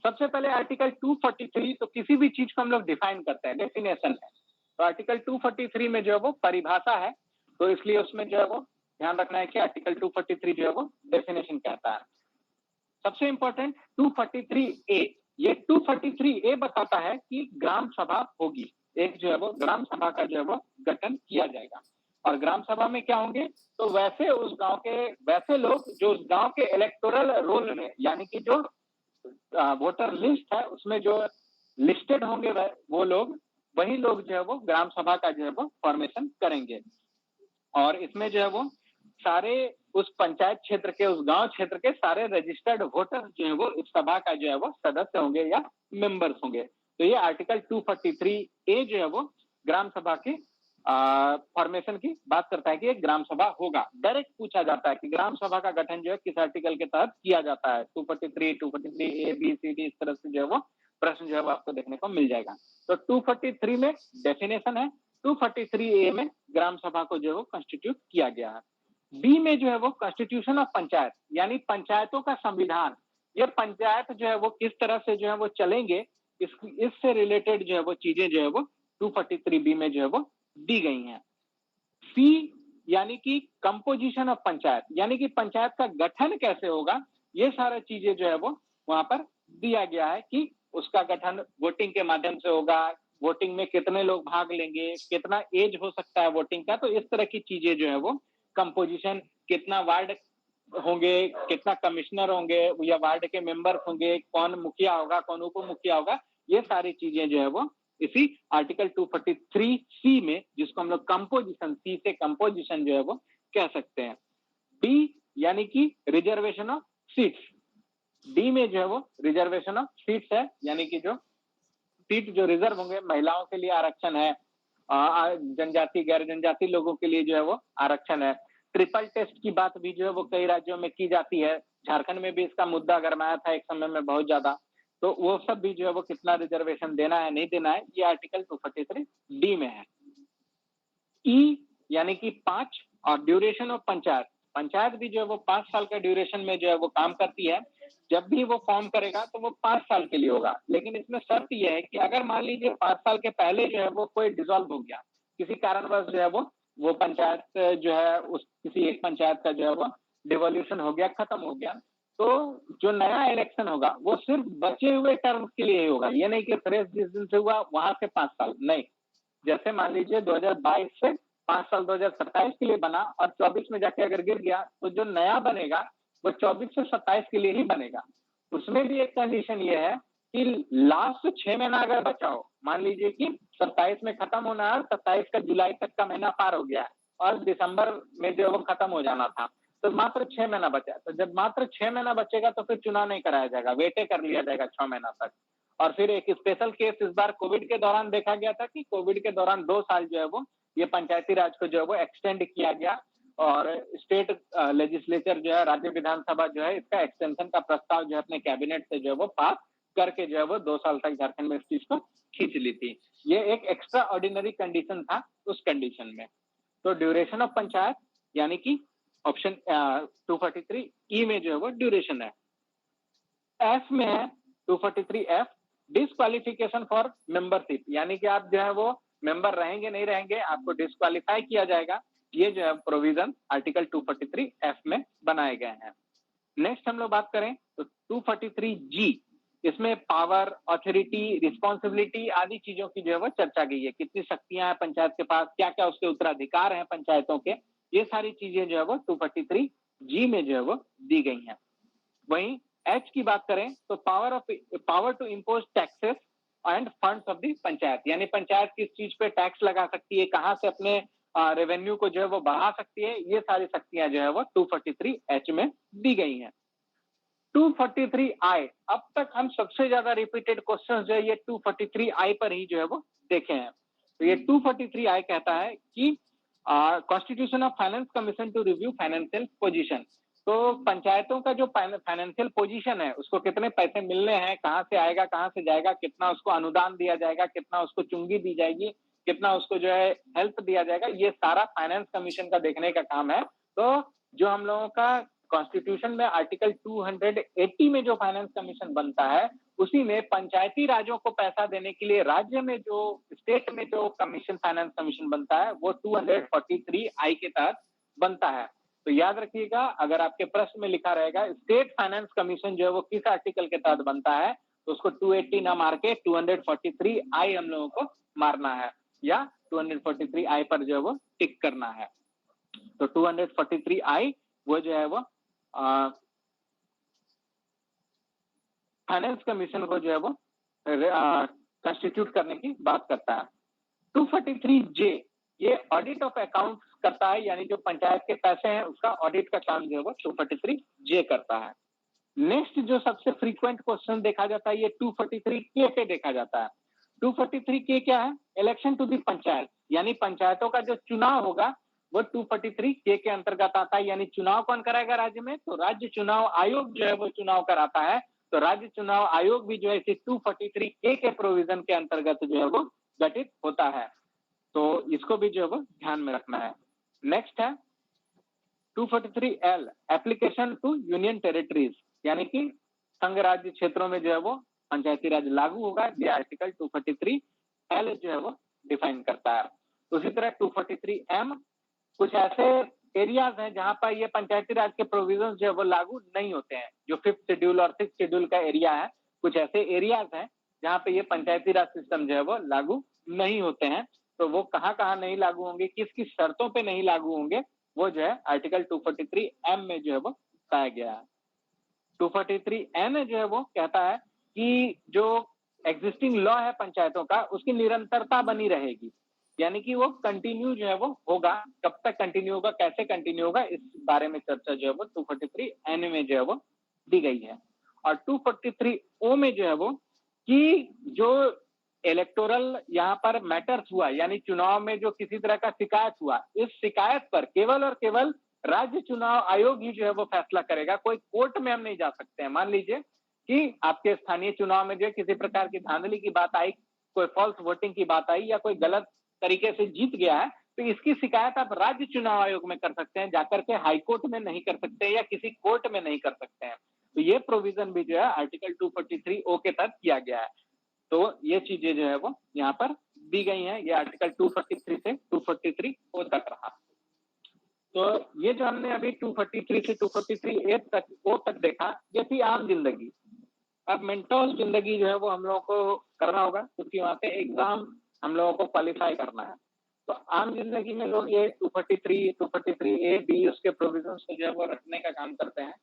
सबसे पहले आर्टिकल 243, तो किसी भी चीज को हम लोग डिफाइन करते हैं, डेफिनेशन है। तो आर्टिकल 243 में जो है वो परिभाषा है, तो इसलिए उसमें जो है वो ध्यान रखना है कि आर्टिकल 243 जो है वो डेफिनेशन कहता है। सबसे इंपॉर्टेंट 243A, ये 243A बताता है कि ग्राम सभा होगी, एक जो है वो ग्राम सभा का जो है वो गठन किया जाएगा। और ग्राम सभा में क्या होंगे, तो वैसे उस गांव के वैसे लोग जो उस गांव के इलेक्टोरल रोल में, यानी कि जो वोटर लिस्ट है उसमें जो लिस्टेड होंगे वो लोग, वही लोग जो है वो ग्राम सभा का जो है वो फॉर्मेशन करेंगे। और इसमें जो है वो सारे उस पंचायत क्षेत्र के, उस गांव क्षेत्र के सारे रजिस्टर्ड वोटर जो है वो इस सभा का जो है वो सदस्य होंगे या मेंबर्स होंगे। तो ये आर्टिकल 243A जो है वो ग्राम सभा के फॉर्मेशन की बात करता है कि एक ग्राम सभा होगा। डायरेक्ट पूछा जाता है कि ग्राम सभा का गठन जो है किस आर्टिकल के तहत किया जाता है। 243, 243A, B, C, D, इस तरह से जो है वो प्रश्न जो है वो आपको देखने को मिल जाएगा। तो 243 में डेफिनेशन है, 243A में ग्राम सभा को जो है वो कंस्टिट्यूट किया गया है। बी में जो है वो कॉन्स्टिट्यूशन ऑफ पंचायत, यानी पंचायतों का संविधान। ये पंचायत जो है वो किस तरह से जो है वो चलेंगे, इससे रिलेटेड जो है वो चीजें जो है वो 243B में जो है वो दी गई हैं। सी यानी कि कंपोजिशन ऑफ पंचायत, यानी कि पंचायत का गठन कैसे होगा, ये सारा चीजें जो है वो वहां पर दिया गया है कि उसका गठन वोटिंग के माध्यम से होगा, वोटिंग में कितने लोग भाग लेंगे, कितना एज हो सकता है वोटिंग का। तो इस तरह की चीजें जो है वो कंपोजिशन, कितना वार्ड होंगे, कितना कमिश्नर होंगे या वार्ड के मेंबर होंगे, कौन मुखिया होगा, कौन उप मुखिया होगा, ये सारी चीजें जो है वो इसी आर्टिकल 243C में, जिसको हम लोग कंपोजिशन, सी से कंपोजिशन जो है वो कह सकते हैं। डी यानी कि रिजर्वेशन ऑफ सीट्स, डी में जो है वो रिजर्वेशन ऑफ सीट्स है, यानी कि जो सीट जो रिजर्व होंगे, महिलाओं के लिए आरक्षण है, जनजाति गैर जनजाति लोगों के लिए जो है वो आरक्षण है। ट्रिपल टेस्ट की बात भी जो है वो कई राज्यों में की जाती है, झारखंड में भी इसका मुद्दा गरमाया था एक समय में बहुत ज्यादा। तो वो सब भी जो है वो कितना रिजर्वेशन देना है नहीं देना है, ये आर्टिकल 243D में है। ई यानी कि 5, और ड्यूरेशन ऑफ पंचायत, पंचायत भी जो है वो 5 साल का ड्यूरेशन में जो है वो काम करती है। जब भी वो फॉर्म करेगा तो वो 5 साल के लिए होगा, लेकिन इसमें शर्त यह है कि अगर मान लीजिए 5 साल के पहले जो है वो कोई डिसॉल्व हो गया, किसी कारणवश जो है वो पंचायत जो है उस किसी एक पंचायत का जो है वो डिवोल्यूशन हो गया, खत्म हो गया, तो जो नया इलेक्शन होगा वो सिर्फ बचे हुए टर्म के लिए ही होगा। ये नहीं कि फ्रेश जिस दिन से हुआ वहां से 5 साल नहीं। जैसे मान लीजिए 2022 से 5 साल 2027 के लिए बना और 24 में जाके अगर गिर गया, तो जो नया बनेगा वो 24 से 27 के लिए ही बनेगा। उसमें भी एक कंडीशन ये है कि लास्ट 6 महीना अगर बचा हो, मान लीजिए कि 27 में खत्म होना है, 27 का जुलाई तक का महीना पार हो गया है और दिसंबर में जो वो खत्म हो जाना था, तो मात्र 6 महीना बचा। तो जब मात्र 6 महीना बचेगा तो फिर चुनाव नहीं कराया जाएगा, वेटे कर लिया जाएगा 6 महीना तक। और फिर एक स्पेशल केस इस बार कोविड के दौरान देखा गया था कि कोविड के दौरान 2 साल जो है वो ये पंचायती राज को जो है वो एक्सटेंड किया गया, और स्टेट लेजिस्लेचर जो है, राज्य विधानसभा जो है, इसका एक्सटेंशन का प्रस्ताव जो है अपने कैबिनेट से जो है वो पास करके जो है वो 2 साल तक झारखंड में इस चीज को खींच ली थी। ये एक एक्स्ट्रा ऑर्डिनरी कंडीशन था उस कंडीशन में। तो ड्यूरेशन ऑफ पंचायत यानी कि ऑप्शन 243E में जो है वो ड्यूरेशन है। एफ में है 243F, डिस्क्वालिफिकेशन फॉर मेंबरशिप, यानी कि आप जो है वो मेंबर रहेंगे नहीं रहेंगे, आपको डिस्क्वालीफाई किया जाएगा। ये जो है प्रोविजन आर्टिकल 243F में बनाए गए हैं। नेक्स्ट हम लोग बात करें तो 243G, इसमें पावर, अथॉरिटी, रिस्पॉन्सिबिलिटी आदि चीजों की जो है वो चर्चा की है। कितनी शक्तियां हैं पंचायत के पास, क्या क्या उसके उत्तराधिकार हैं पंचायतों के, ये सारी चीजें जो है वो 243G में जो है वो दी गई हैं। वहीं H की बात करें तो power to impose taxes and funds of the panchayat, यानी पंचायत किस चीज पे टैक्स लगा सकती है, कहां से अपने रेवेन्यू को जो है वो बढ़ा सकती है, ये सारी शक्तियां जो है वो 243H में दी गई हैं। 243I, अब तक हम सबसे ज्यादा रिपीटेड क्वेश्चन जो है ये 243I पर ही जो है वो देखे हैं। तो ये 243I कहता है कि constitution of finance commission to review financial position. तो पंचायतों का जो फाइनेंशियल पोजीशन है, उसको कितने पैसे मिलने हैं, कहां से आएगा, कहां से जाएगा, कितना उसको अनुदान दिया जाएगा, कितना उसको चुंगी दी जाएगी, कितना उसको जो है हेल्प दिया जाएगा, ये सारा फाइनेंस कमीशन का देखने का काम है। तो जो हम लोगों का कॉन्स्टिट्यूशन में आर्टिकल 280 में जो फाइनेंस कमीशन बनता है, उसी में पंचायती राज्यों को पैसा देने के लिए राज्य में जो स्टेट में जो कमीशन, फाइनेंस कमीशन बनता है, वो 243I के तहत बनता है। तो याद रखिएगा, अगर आपके प्रश्न में लिखा रहेगा स्टेट फाइनेंस कमीशन जो है वो किस आर्टिकल के तहत बनता है, तो उसको 280 ना मार के 243I हम लोगों को मारना है, या 243I पर जो है वो टिक करना है। तो 243I वो जो है वो फाइनेंस कमीशन को जो है वो कंस्टिट्यूट करने की बात करता है। 243J, ये ऑडिट ऑफ अकाउंट्स करता है, यानी जो पंचायत के पैसे हैं उसका ऑडिट का काम जो है वो 243J करता है। नेक्स्ट जो सबसे फ्रीक्वेंट क्वेश्चन देखा जाता है, ये 243K पे देखा जाता है। 243K क्या है? इलेक्शन टू दी पंचायत, यानी पंचायतों का जो चुनाव होगा वो 243K के अंतर्गत आता है। यानी चुनाव कौन कराएगा राज्य में? तो राज्य चुनाव आयोग जो है वो चुनाव कराता है। तो राज्य चुनाव आयोग भी जो है इसी 243K के प्रोविजन के अंतर्गत जो है वो गठित होता है। तो इसको भी जो है वो ध्यान में रखना है। नेक्स्ट है 243L, application to union territories, यानी कि संघ राज्य क्षेत्रों में जो है वो पंचायती राज लागू होगा, ये आर्टिकल 243L जो है वो डिफाइन करता है। उसी तरह 243M, कुछ ऐसे एरियाज हैं जहां पर ये पंचायती राज के प्रोविजंस जो है वो लागू नहीं होते हैं। जो 5th शेड्यूल और 6th शेड्यूल का एरिया है, कुछ ऐसे एरियाज हैं जहां पे ये पंचायती राज सिस्टम जो है वो लागू नहीं होते हैं। तो वो कहाँ कहाँ नहीं लागू होंगे, किस किस शर्तों पे नहीं लागू होंगे, वो जो है आर्टिकल 243M में जो है वो बताया गया है। 243N जो है वो कहता है कि जो एग्जिस्टिंग लॉ है पंचायतों का, उसकी निरंतरता बनी रहेगी, यानी कि वो कंटिन्यू जो है वो होगा। कब तक कंटिन्यू होगा, कैसे कंटिन्यू होगा, इस बारे में चर्चा जो है वो 243N में जो है वो दी गई है। और 243O में जो है वो कि जो इलेक्टोरल यहाँ पर मैटर्स हुआ, यानी चुनाव में जो किसी तरह का शिकायत हुआ, इस शिकायत पर केवल और केवल राज्य चुनाव आयोग ही जो है वो फैसला करेगा। कोई कोर्ट में हम नहीं जा सकते हैं। मान लीजिए कि आपके स्थानीय चुनाव में जो किसी प्रकार की धांधली की बात आई, कोई फॉल्स वोटिंग की बात आई, या कोई गलत तरीके से जीत गया है, तो इसकी शिकायत आप राज्य चुनाव आयोग में कर सकते हैं, जाकर के हाई कोर्ट में नहीं कर सकते या किसी कोर्ट में नहीं कर सकते हैं। तो ये प्रोविजन भी जो है आर्टिकल 243O के तहत किया गया है। तो ये चीजें जो है वो यहाँ पर दी गई हैं। ये आर्टिकल 243 से 243O तक रहा। तो ये जो हमने अभी 243 से 243O तक देखा, ये थी आम जिंदगी। अब मेंटोस जिंदगी जो है वो हम लोगों को करना होगा, क्योंकि वहाँ पे एग्जाम हम लोगों को क्वालिफाई करना है। तो आम जिंदगी में लोग ये 243, 243A, B उसके प्रोविजंस को जो है वो रखने का काम करते हैं,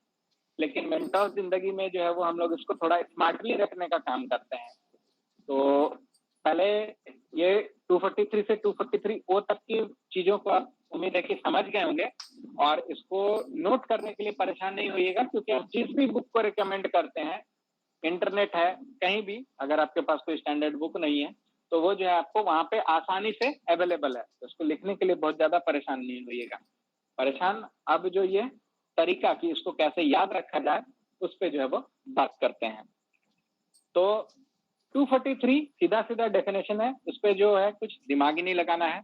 लेकिन मेंटोस जिंदगी में जो है वो हम लोग इसको थोड़ा स्मार्टली रखने का काम करते हैं। तो पहले ये 243 से 243O तक की चीजों को आप उम्मीद है कि समझ गए होंगे, और इसको नोट करने के लिए परेशान नहीं होइएगा, क्योंकि आप जिस भी बुक को रिकमेंड करते हैं, इंटरनेट है कहीं भी, अगर आपके पास कोई स्टैंडर्ड बुक नहीं है तो वो जो है आपको वहां पे आसानी से अवेलेबल है। तो इसको लिखने के लिए बहुत ज्यादा परेशान नहीं होइएगा। परेशान अब जो ये तरीका कि इसको कैसे याद रखा जाए, उस पे जो है वो बात करते हैं। तो 243 सीधा सीधा डेफिनेशन है, उस पे जो है कुछ दिमाग ही नहीं लगाना है।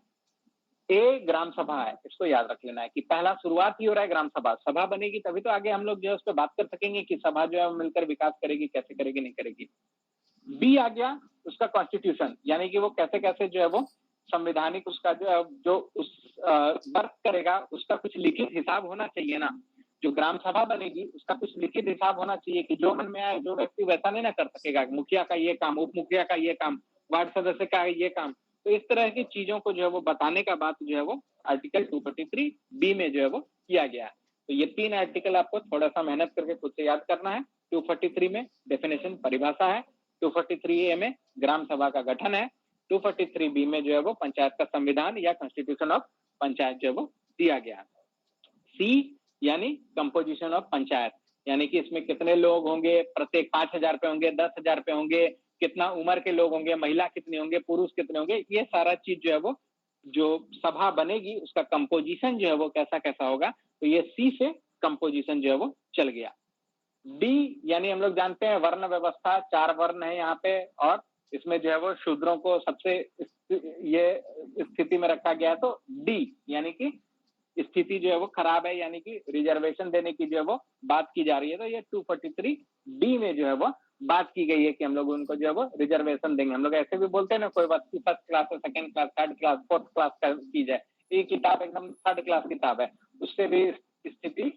ए ग्राम सभा है, इसको याद रख लेना है कि पहला शुरुआत ही हो रहा है ग्राम सभा। सभा बनेगी तभी तो आगे हम लोग जो है उस पर बात कर सकेंगे कि सभा जो है मिलकर विकास करेगी, कैसे करेगी, नहीं करेगी। बी आ गया उसका कॉन्स्टिट्यूशन, यानी कि वो कैसे कैसे जो है वो संवैधानिक उसका जो उस वर्क करेगा उसका कुछ लिखित हिसाब होना चाहिए ना। जो ग्राम सभा बनेगी उसका कुछ लिखित हिसाब होना चाहिए कि जो मन में आए जो व्यक्ति वैसा नहीं ना कर सकेगा, मुखिया का ये काम, उप मुखिया का ये काम, वार्ड सदस्य का ये काम। तो इस तरह की चीजों को जो है वो बताने का बात जो है वो आर्टिकल 243B में जो है वो किया गया है। तो ये 3 आर्टिकल आपको थोड़ा सा मेहनत करके खुद से याद करना है। 243 में डेफिनेशन परिभाषा है, 243A में ग्राम सभा का गठन है, 243B में जो है वो पंचायत का संविधान या कॉन्स्टिट्यूशन ऑफ पंचायत जो है वो दिया गया है। सी यानी कंपोजिशन ऑफ पंचायत, यानी कि इसमें कितने लोग होंगे, प्रत्येक 5,000 पे होंगे, 10,000 पे होंगे, कितना उम्र के लोग होंगे, महिला कितने होंगे, पुरुष कितने होंगे, ये सारा चीज जो है वो जो सभा बनेगी उसका कंपोजिशन जो है वो कैसा कैसा होगा। तो ये सी से कंपोजिशन जो है वो चल गया। डी यानी हम लोग जानते हैं वर्ण व्यवस्था, 4 वर्ण है यहाँ पे, और इसमें जो है वो शूद्रों को सबसे ये स्थिति में रखा गया है। तो डी यानी कि स्थिति जो है वो खराब है, यानी कि रिजर्वेशन देने की जो है वो बात की जा रही है। तो ये 243D में जो है वो बात की गई है कि हम लोग उनको जो है वो रिजर्वेशन देंगे। हम लोग ऐसे भी बोलते हैं ना, कोई व्यक्ति फर्स्ट क्लास है, second class, third class, fourth class की जाए, ये किताब एकदम थर्ड क्लास किताब है, उससे भी स्थिति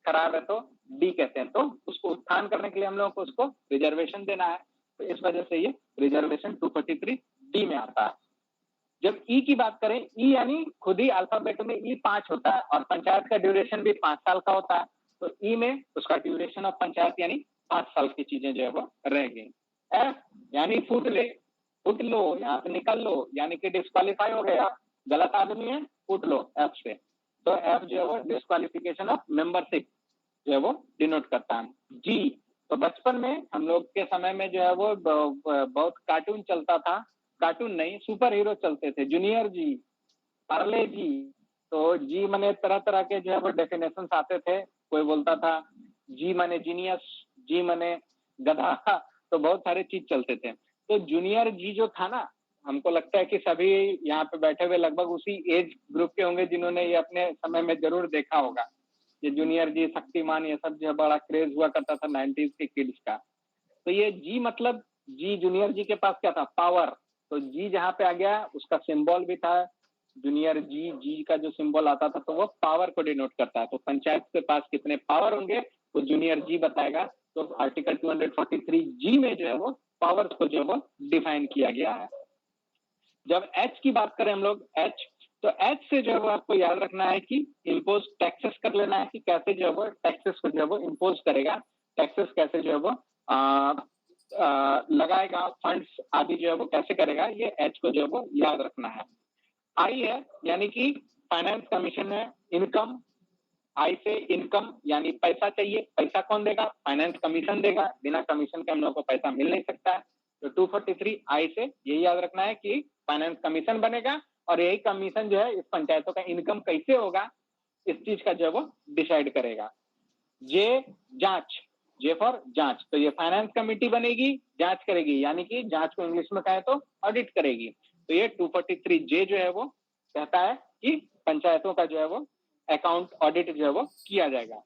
खराब है तो डी कहते हैं। तो उसको उत्थान करने के लिए हम लोगों को उसको रिजर्वेशन देना है, तो इस वजह से ये रिजर्वेशन 243D में आता है। जब ई की बात करें, ई यानी खुद ही अल्फाबेट में ई 5 होता है और पंचायत का ड्यूरेशन भी 5 साल का होता है। तो ई में उसका ड्यूरेशन ऑफ पंचायत यानी 5 साल की चीजें जो है वो रह गई। एफ यानी फुट लो, यहाँ से निकल लो, यानी कि डिस्क्वालीफाई हो गया, गलत आदमी है, फुट लो एफ से। तो एफ जो है वो डिस्क्वालिफिकेशन ऑफ मेंबरशिप जो है वो डिनोट करता है। जी तो बचपन में हम लोग के समय में जो है वो बहुत कार्टून चलता था, कार्टून नहीं सुपर हीरो चलते थे, जूनियर जी, पार्ले जी। तो जी माने तरह तरह के जो है वो डेफिनेशन आते थे। कोई बोलता था जी माने जीनियस, जी माने गधा, तो बहुत सारे चीज चलते थे। तो जूनियर जी जो था ना, हमको लगता है कि सभी यहाँ पे बैठे हुए लगभग उसी एज ग्रुप के होंगे जिन्होंने ये अपने समय में जरूर देखा होगा। ये जूनियर जी, शक्तिमान, ये सब जो है बड़ा क्रेज हुआ करता था 90s के किड्स का। तो ये जी मतलब जी, जूनियर जी के पास क्या था, पावर। तो जी जहाँ पे आ गया उसका सिंबल भी था जूनियर जी, जी का जो सिंबल आता था तो वो पावर को डिनोट करता है। तो पंचायत के पास कितने पावर होंगे तो जूनियर जी बताएगा। तो आर्टिकल 243G में जो है वो पावर्स को जो है वो डिफाइन किया गया है। जब एच की बात करें हम लोग, एच, तो एच से जो है वो आपको याद रखना है कि इम्पोज टैक्सेस कर लेना है कि कैसे जो है वो टैक्सेस को जो है वो इम्पोज करेगा, टैक्सेस कैसे जो है वो लगाएगा, फंड्स आदि जो है वो कैसे करेगा, ये एच को जो है वो याद रखना है। आई है यानी कि फाइनेंस कमीशन है। इनकम, आई से इनकम यानी पैसा चाहिए, पैसा कौन देगा, फाइनेंस कमीशन देगा, बिना कमीशन के हम लोग को पैसा मिल नहीं सकता है। तो 243 आई से यही याद रखना है कि फाइनेंस कमीशन बनेगा और यही कमीशन जो है इस पंचायतों का इनकम कैसे होगा इस चीज का जो है वो डिसाइड करेगा। जे जांच, जे फॉर जांच, तो ये फाइनेंस कमेटी बनेगी, जांच करेगी, यानी कि जांच को इंग्लिश में कहे तो ऑडिट करेगी। तो ये 243J जो है वो कहता है कि पंचायतों का जो है वो अकाउंट ऑडिट जो है वो किया जाएगा।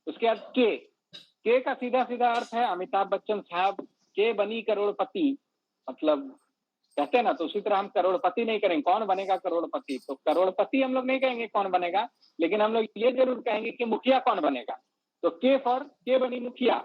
उसके बाद के का सीधा सीधा अर्थ है अमिताभ बच्चन साहब के बनी करोड़पति, मतलब कहते हैं ना, तो उसी तरह हम करोड़पति नहीं करेंगे, कौन बनेगा करोड़पति, तो करोड़पति हम लोग नहीं कहेंगे कौन बनेगा, लेकिन हम लोग ये जरूर कहेंगे कि मुखिया कौन बनेगा। तो के फॉर के बनी मुखिया,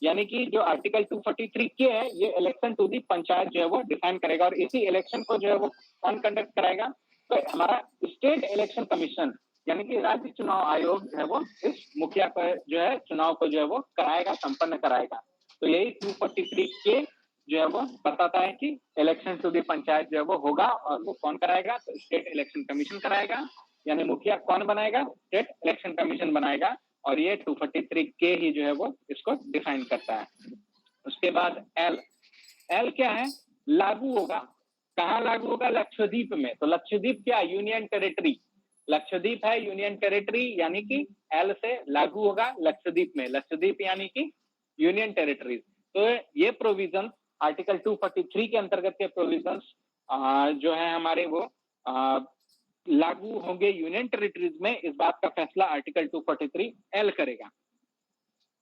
यानी कि जो आर्टिकल 243K है ये इलेक्शन टू दी पंचायत जो है वो डिफाइन करेगा। और इसी इलेक्शन को जो है वो कौन कंडक्ट कराएगा, तो हमारा स्टेट इलेक्शन कमीशन यानी कि राज्य चुनाव आयोग जो है वो इस मुखिया को जो है चुनाव को जो है वो कराएगा, संपन्न कराएगा। तो यही 243K जो है वो बताता है कि इलेक्शन टू दी पंचायत जो है वो होगा और वो कौन कराएगा, तो स्टेट इलेक्शन कमीशन कराएगा, यानी मुखिया कौन बनाएगा, स्टेट इलेक्शन कमीशन बनाएगा। और ये 243K ही जो है वो इसको डिफाइन करता है। उसके बाद एल क्या है, लागू होगा, कहाँ लागू होगा, लक्षद्वीप में। तो लक्षद्वीप क्या, यूनियन टेरिटरी, लक्षद्वीप है यूनियन टेरिटरी, यानी कि एल से लागू होगा लक्षद्वीप में, लक्षद्वीप यानी कि यूनियन टेरिटरीज। तो ये प्रोविजन आर्टिकल 243 के अंतर्गत के प्रोविजंस जो है हमारे वो लागू होंगे यूनियन टेरिटरीज में, इस बात का फैसला आर्टिकल 243 एल करेगा।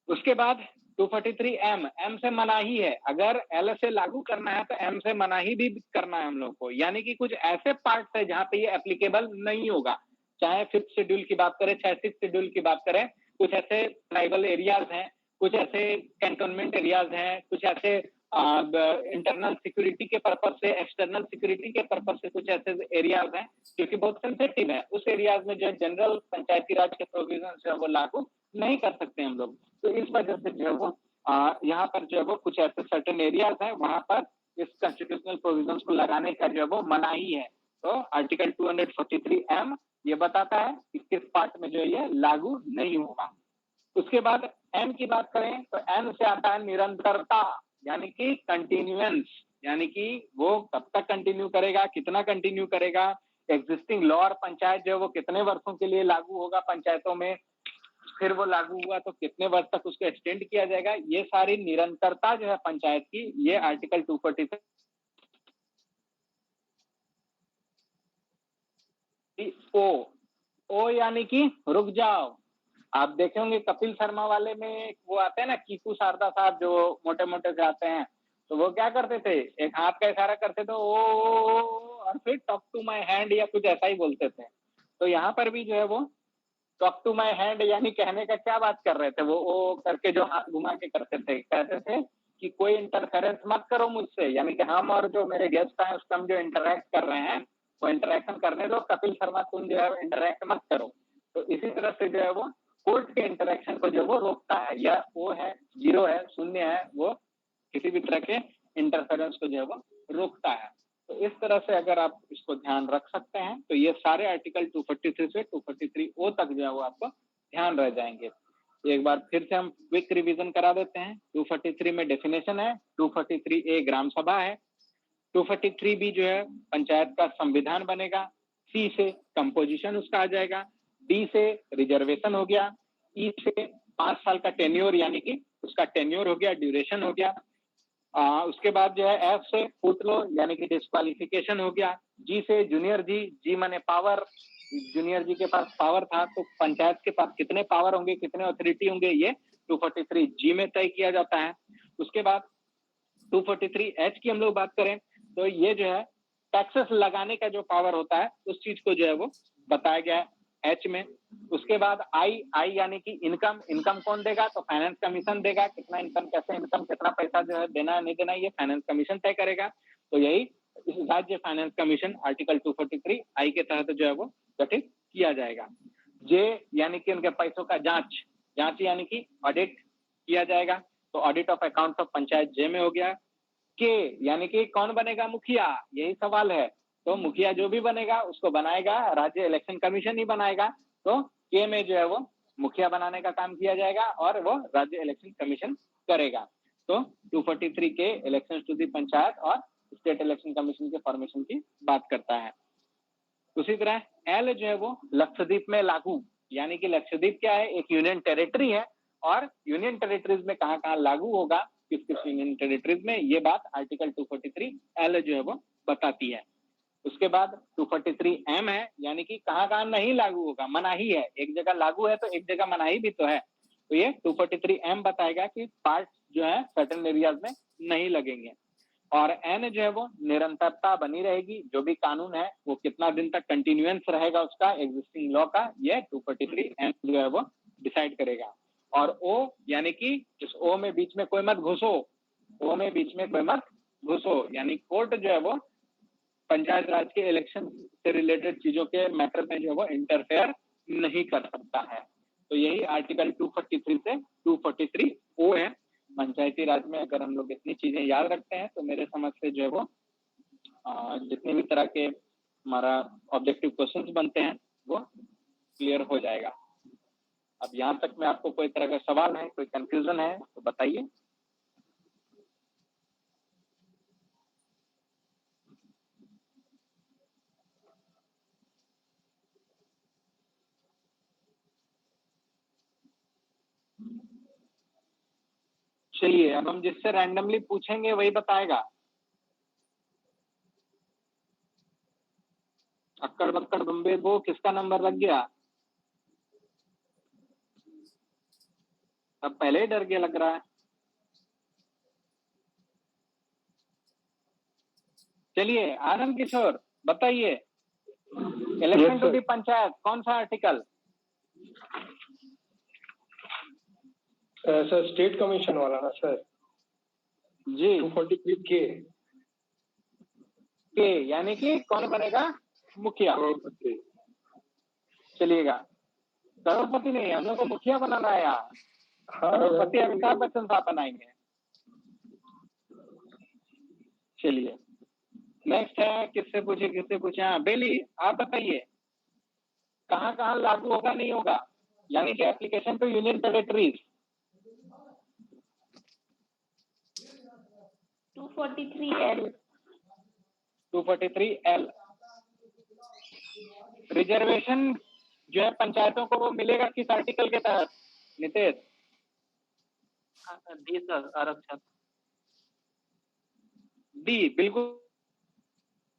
उसके बाद 243M, M से मनाही है, अगर L से लागू करना है तो M से मनाही भी करना है हम लोग को, यानी कि कुछ ऐसे पार्ट है जहां पे ये एप्लीकेबल नहीं होगा, चाहे 5th शेड्यूल की बात करें, चाहे 6th शेड्यूल की बात करें, कुछ ऐसे ट्राइबल एरियाज हैं, कुछ ऐसे कैंटोनमेंट एरियाज हैं, कुछ ऐसे इंटरनल सिक्योरिटी के पर्पज से, एक्सटर्नल सिक्योरिटी के पर्पज से कुछ ऐसे एरियाज हैं जो कि बहुत सेंसिटिव है, उस एरियाज में जो जनरल पंचायती राज के प्रोविजन है वो लागू नहीं कर सकते हम लोग। तो इस वजह से जो है वो यहाँ पर जो है वो कुछ ऐसे सर्टेन एरियाज है वहां पर इस कॉन्स्टिट्यूशनल प्रोविजंस को लगाने का जो है वो मनाही है। तो आर्टिकल 243M ये बताता है कि किस पार्ट में जो है ये लागू नहीं होगा। उसके बाद एन की बात करें तो एन से आता है निरंतरता, यानी कि कंटिन्यूएंस, यानी कि वो कब तक कंटिन्यू करेगा, कितना कंटिन्यू करेगा, एग्जिस्टिंग लॉ और पंचायत जो है वो कितने वर्षों के लिए लागू होगा पंचायतों में, फिर वो लागू हुआ तो कितने वर्ष तक उसको एक्सटेंड किया जाएगा, ये सारी निरंतरता जो है पंचायत की, ये आर्टिकल 243 ओ यानी कि रुक जाओ। आप देखे होंगे कपिल शर्मा वाले में वो आते हैं ना, कीकू शारदा साहब जो मोटे मोटे से आते हैं, तो वो क्या करते थे, एक हाथ का इशारा करते थे ओ और फिर टॉक टू माय हैंड या कुछ ऐसा ही बोलते थे। तो यहाँ पर भी जो है वो टॉक टू माय हैंड यानी कहने का क्या बात कर रहे थे, वो ओ करके जो हाथ घुमा के करते थे, कहते थे कि कोई इंटरफेरेंस मत करो मुझसे, यानी कि हम और जो मेरे गेस्ट हैं उसका हम जो इंटरेक्ट कर रहे हैं वो इंटरेक्शन करने दो, कपिल शर्मा तुम जो है इंटरेक्ट मत करो। तो इसी तरह से जो है वो कोर्ट के इंटरेक्शन को जो वो रोकता है, या वो है जीरो है, शून्य है, वो किसी भी तरह के इंटरफेरेंस को जो है वो रोकता है। तो इस तरह से अगर आप इसको ध्यान रख सकते हैं तो ये सारे आर्टिकल 243 से 243O तक जो है वो आपको ध्यान रह जाएंगे। एक बार फिर से हम क्विक रिवीजन करा देते हैं। 243 में डेफिनेशन है, 243A ग्राम सभा है, 243B जो है पंचायत का संविधान बनेगा, C से कंपोजिशन उसका आ जाएगा, D से रिजर्वेशन हो गया, E से 5 साल का टेन्योर यानी कि उसका टेन्योर हो गया, ड्यूरेशन हो गया। उसके बाद जो है F से फुटलो यानी कि डिस्क्वालिफिकेशन हो गया, G से जूनियर जी माने पावर, जूनियर जी के पास पावर था, तो पंचायत के पास कितने पावर होंगे, कितने अथॉरिटी होंगे, ये 243G में तय किया जाता है। उसके बाद 243H की हम लोग बात करें तो ये जो है टैक्सेस लगाने का जो पावर होता है उस चीज को जो है वो बताया गया है H में। उसके बाद आई यानी कि इनकम कौन देगा, तो फाइनेंस कमीशन देगा, कितना इनकम, कैसे इनकम, कितना पैसा जो है देना है नहीं देना, ये फाइनेंस कमीशन तय करेगा। तो यही राज्य फाइनेंस कमीशन आर्टिकल 243 आई के तहत जो है वो गठित किया जाएगा। जे यानी कि उनके पैसों का जांच यानी कि ऑडिट किया जाएगा, तो audit of account of panchayat जे में हो गया। के यानी कि कौन बनेगा मुखिया, यही सवाल है, तो मुखिया जो भी बनेगा उसको बनाएगा राज्य इलेक्शन कमीशन ही बनाएगा, तो के में जो है वो मुखिया बनाने का काम किया जाएगा और वो राज्य इलेक्शन कमीशन करेगा। तो 243 के इलेक्शन टू दी पंचायत और स्टेट इलेक्शन कमीशन के फॉर्मेशन की बात करता है। उसी तरह एल जो है वो लक्षद्वीप में लागू, यानी कि लक्षद्वीप क्या है, एक यूनियन टेरिटरी है और यूनियन टेरिटरीज में कहाँ कहाँ लागू होगा, किस किस यूनियन टेरिटरीज में, ये बात आर्टिकल 243 एल जो है वो बताती है। उसके बाद 243M है, यानी कि कहाँ कहाँ नहीं लागू होगा, मनाही है, एक जगह लागू है तो एक जगह मनाही भी तो है, तो ये 243M बताएगा कि पार्ट जो है सर्टेन एरियाज में नहीं लगेंगे। और एन जो है वो निरंतरता बनी रहेगी, जो भी कानून है वो कितना दिन तक कंटिन्यूएंस रहेगा उसका एग्जिस्टिंग लॉ का, ये 243M जो है वो डिसाइड करेगा। और ओ यानी कि इस ओ में बीच में कोई मत घुसो, ओ में बीच में कोई मत घुसो, यानी कोर्ट जो है वो पंचायत राज के इलेक्शन से रिलेटेड चीजों के मैटर में जो है वो इंटरफेयर नहीं कर सकता है। तो यही आर्टिकल 243 से 243O है। पंचायती राज में अगर हम लोग इतनी चीजें याद रखते हैं तो मेरे समझ से जो है वो जितने भी तरह के हमारा ऑब्जेक्टिव क्वेश्चंस बनते हैं वो क्लियर हो जाएगा। अब यहाँ तक में आपको कोई तरह का सवाल है, कोई कंफ्यूजन है तो बताइए। चलिए अब हम जिससे रैंडमली पूछेंगे वही बताएगा। अक्कड़ बक्कड़ बम्बे बो किसका नंबर लग गया? अब पहले ही डर गया लग रहा है। चलिए आनंद किशोर बताइए, इलेक्शन टू दी पंचायत कौन सा आर्टिकल? सर स्टेट कमीशन वाला ना सर जी 243 के यानी कि कौन बनेगा मुखिया? चलिएगा, करोड़पति नहीं, हम लोग को मुखिया बनाना है यहाँ। करोड़पति अमिताभ बच्चन साहब बनाएंगे। चलिए नेक्स्ट है, किससे पूछे? हाँ बेली आप बताइए, कहाँ कहाँ लागू होगा नहीं होगा, यानी कि application to union territories 243L reservation जो है पंचायतों को वो मिलेगा किस आर्टिकल के तहत नितेश? डी सर, आरक्षण डी, बिल्कुल।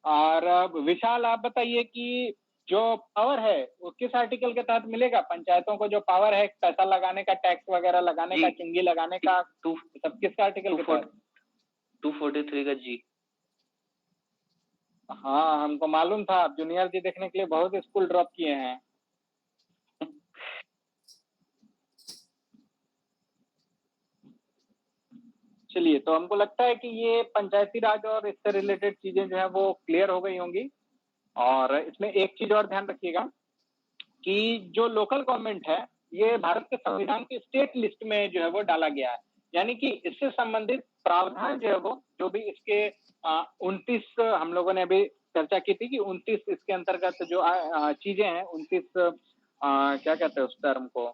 और अब विशाल आप बताइए कि जो पावर है वो किस आर्टिकल के तहत मिलेगा पंचायतों को? जो पावर है पैसा लगाने का, टैक्स वगैरह लगाने का, चुंगी लगाने का, सब किस आर्टिकल के तहत? 243 का जी। हाँ हमको मालूम था, आप जूनियर जी देखने के लिए बहुत स्कूल ड्रॉप किए हैं। चलिए, तो हमको लगता है कि ये पंचायती राज और इससे रिलेटेड चीजें जो है वो क्लियर हो गई होंगी। और इसमें एक चीज और ध्यान रखिएगा कि जो लोकल गवर्नमेंट है ये भारत के संविधान की स्टेट लिस्ट में जो है वो डाला गया है, यानी कि इससे संबंधित प्रावधान जो है वो, जो भी इसके 29 हम लोगों ने अभी चर्चा की थी कि 29 इसके अंतर्गत जो चीजें हैं, 29 क्या कहते हैं उस टर्म को,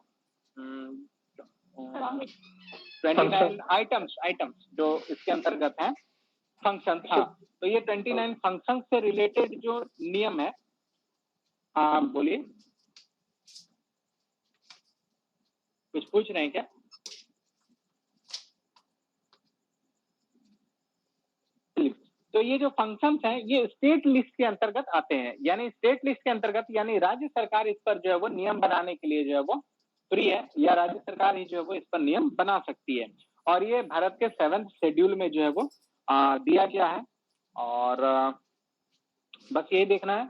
29 आइटम्स जो इसके अंतर्गत हैं, फंक्शन। हाँ, तो ये 29 फंक्शन से रिलेटेड जो नियम है, हाँ बोलिए, कुछ पूछ रहे हैं क्या? तो ये जो फंक्शंस हैं ये स्टेट लिस्ट के अंतर्गत आते हैं, यानी स्टेट लिस्ट के अंतर्गत, यानी राज्य सरकार इस पर जो है वो नियम बनाने के लिए जो है वो फ्री है, या राज्य सरकार ही जो है वो इस पर नियम बना सकती है। और ये भारत के 7th शेड्यूल में जो है वो दिया गया है। और बस यही देखना है,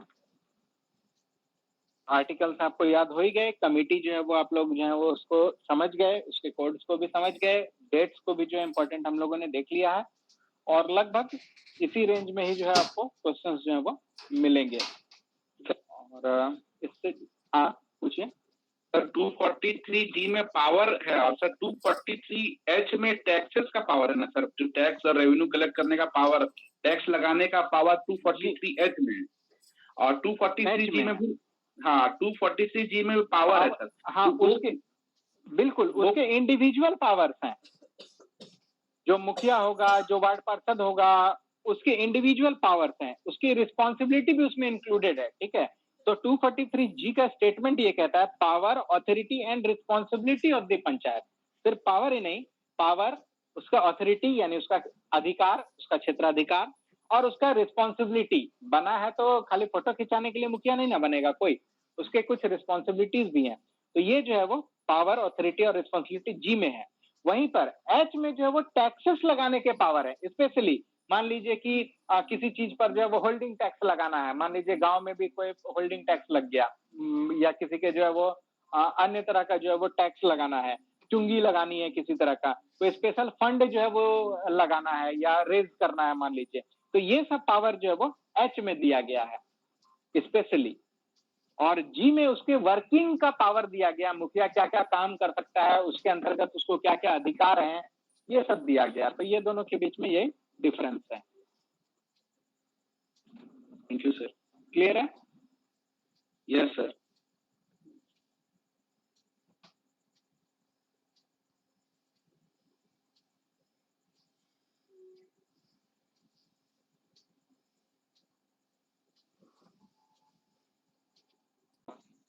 आर्टिकल्स आपको याद हो ही गए, कमेटी जो है वो आप लोग जो है वो उसको समझ गए, उसके कोड्स को भी समझ गए, डेट्स को भी जो इम्पोर्टेंट हम लोगों ने देख लिया है, और लगभग इसी रेंज में ही जो है आपको क्वेश्चंस जो है वो मिलेंगे। और इससे हाँ पूछिए सर। 243G में पावर है और सर 243H में टैक्सेस का पावर है ना सर, जो टैक्स और रेवेन्यू कलेक्ट करने का पावर, टैक्स लगाने का पावर 243H में, और 243G में भी, हाँ 243G में भी पावर है सर। हाँ उसके बिल्कुल उसके इंडिविजुअल पावर्स हैं, जो मुखिया होगा, जो वार्ड पार्षद होगा, उसके इंडिविजुअल पावर्स हैं, उसकी रिस्पॉन्सिबिलिटी भी उसमें इंक्लूडेड है। ठीक है, तो 243G का स्टेटमेंट ये कहता है power, authority and responsibility of the panchayat. सिर्फ पावर ही नहीं, पावर, उसका ऑथोरिटी यानी उसका अधिकार, उसका क्षेत्राधिकार, और उसका रिस्पॉन्सिबिलिटी बना है। तो खाली फोटो खिंचाने के लिए मुखिया नहीं ना बनेगा कोई, उसके कुछ रिस्पॉन्सिबिलिटीज भी हैं। तो ये जो है वो पावर, ऑथोरिटी और रिस्पॉन्सिबिलिटी जी में है। वहीं पर एच में जो है वो टैक्सेस लगाने के पावर है। स्पेशली मान लीजिए कि किसी चीज पर जो है वो होल्डिंग टैक्स लगाना है, मान लीजिए गांव में भी कोई होल्डिंग टैक्स लग गया, या किसी के जो है वो अन्य तरह का जो है वो टैक्स लगाना है, चुंगी लगानी है किसी तरह का, तो स्पेशल फंड जो है वो लगाना है या रेज करना है मान लीजिए, तो ये सब पावर जो है वो एच में दिया गया है स्पेशली। और जी में उसके वर्किंग का पावर दिया गया, मुखिया क्या क्या काम कर सकता है, उसके अंतर्गत उसको क्या क्या अधिकार हैं, ये सब दिया गया। तो ये दोनों के बीच में ये डिफरेंस है। Thank you sir. क्लियर है? Yes sir.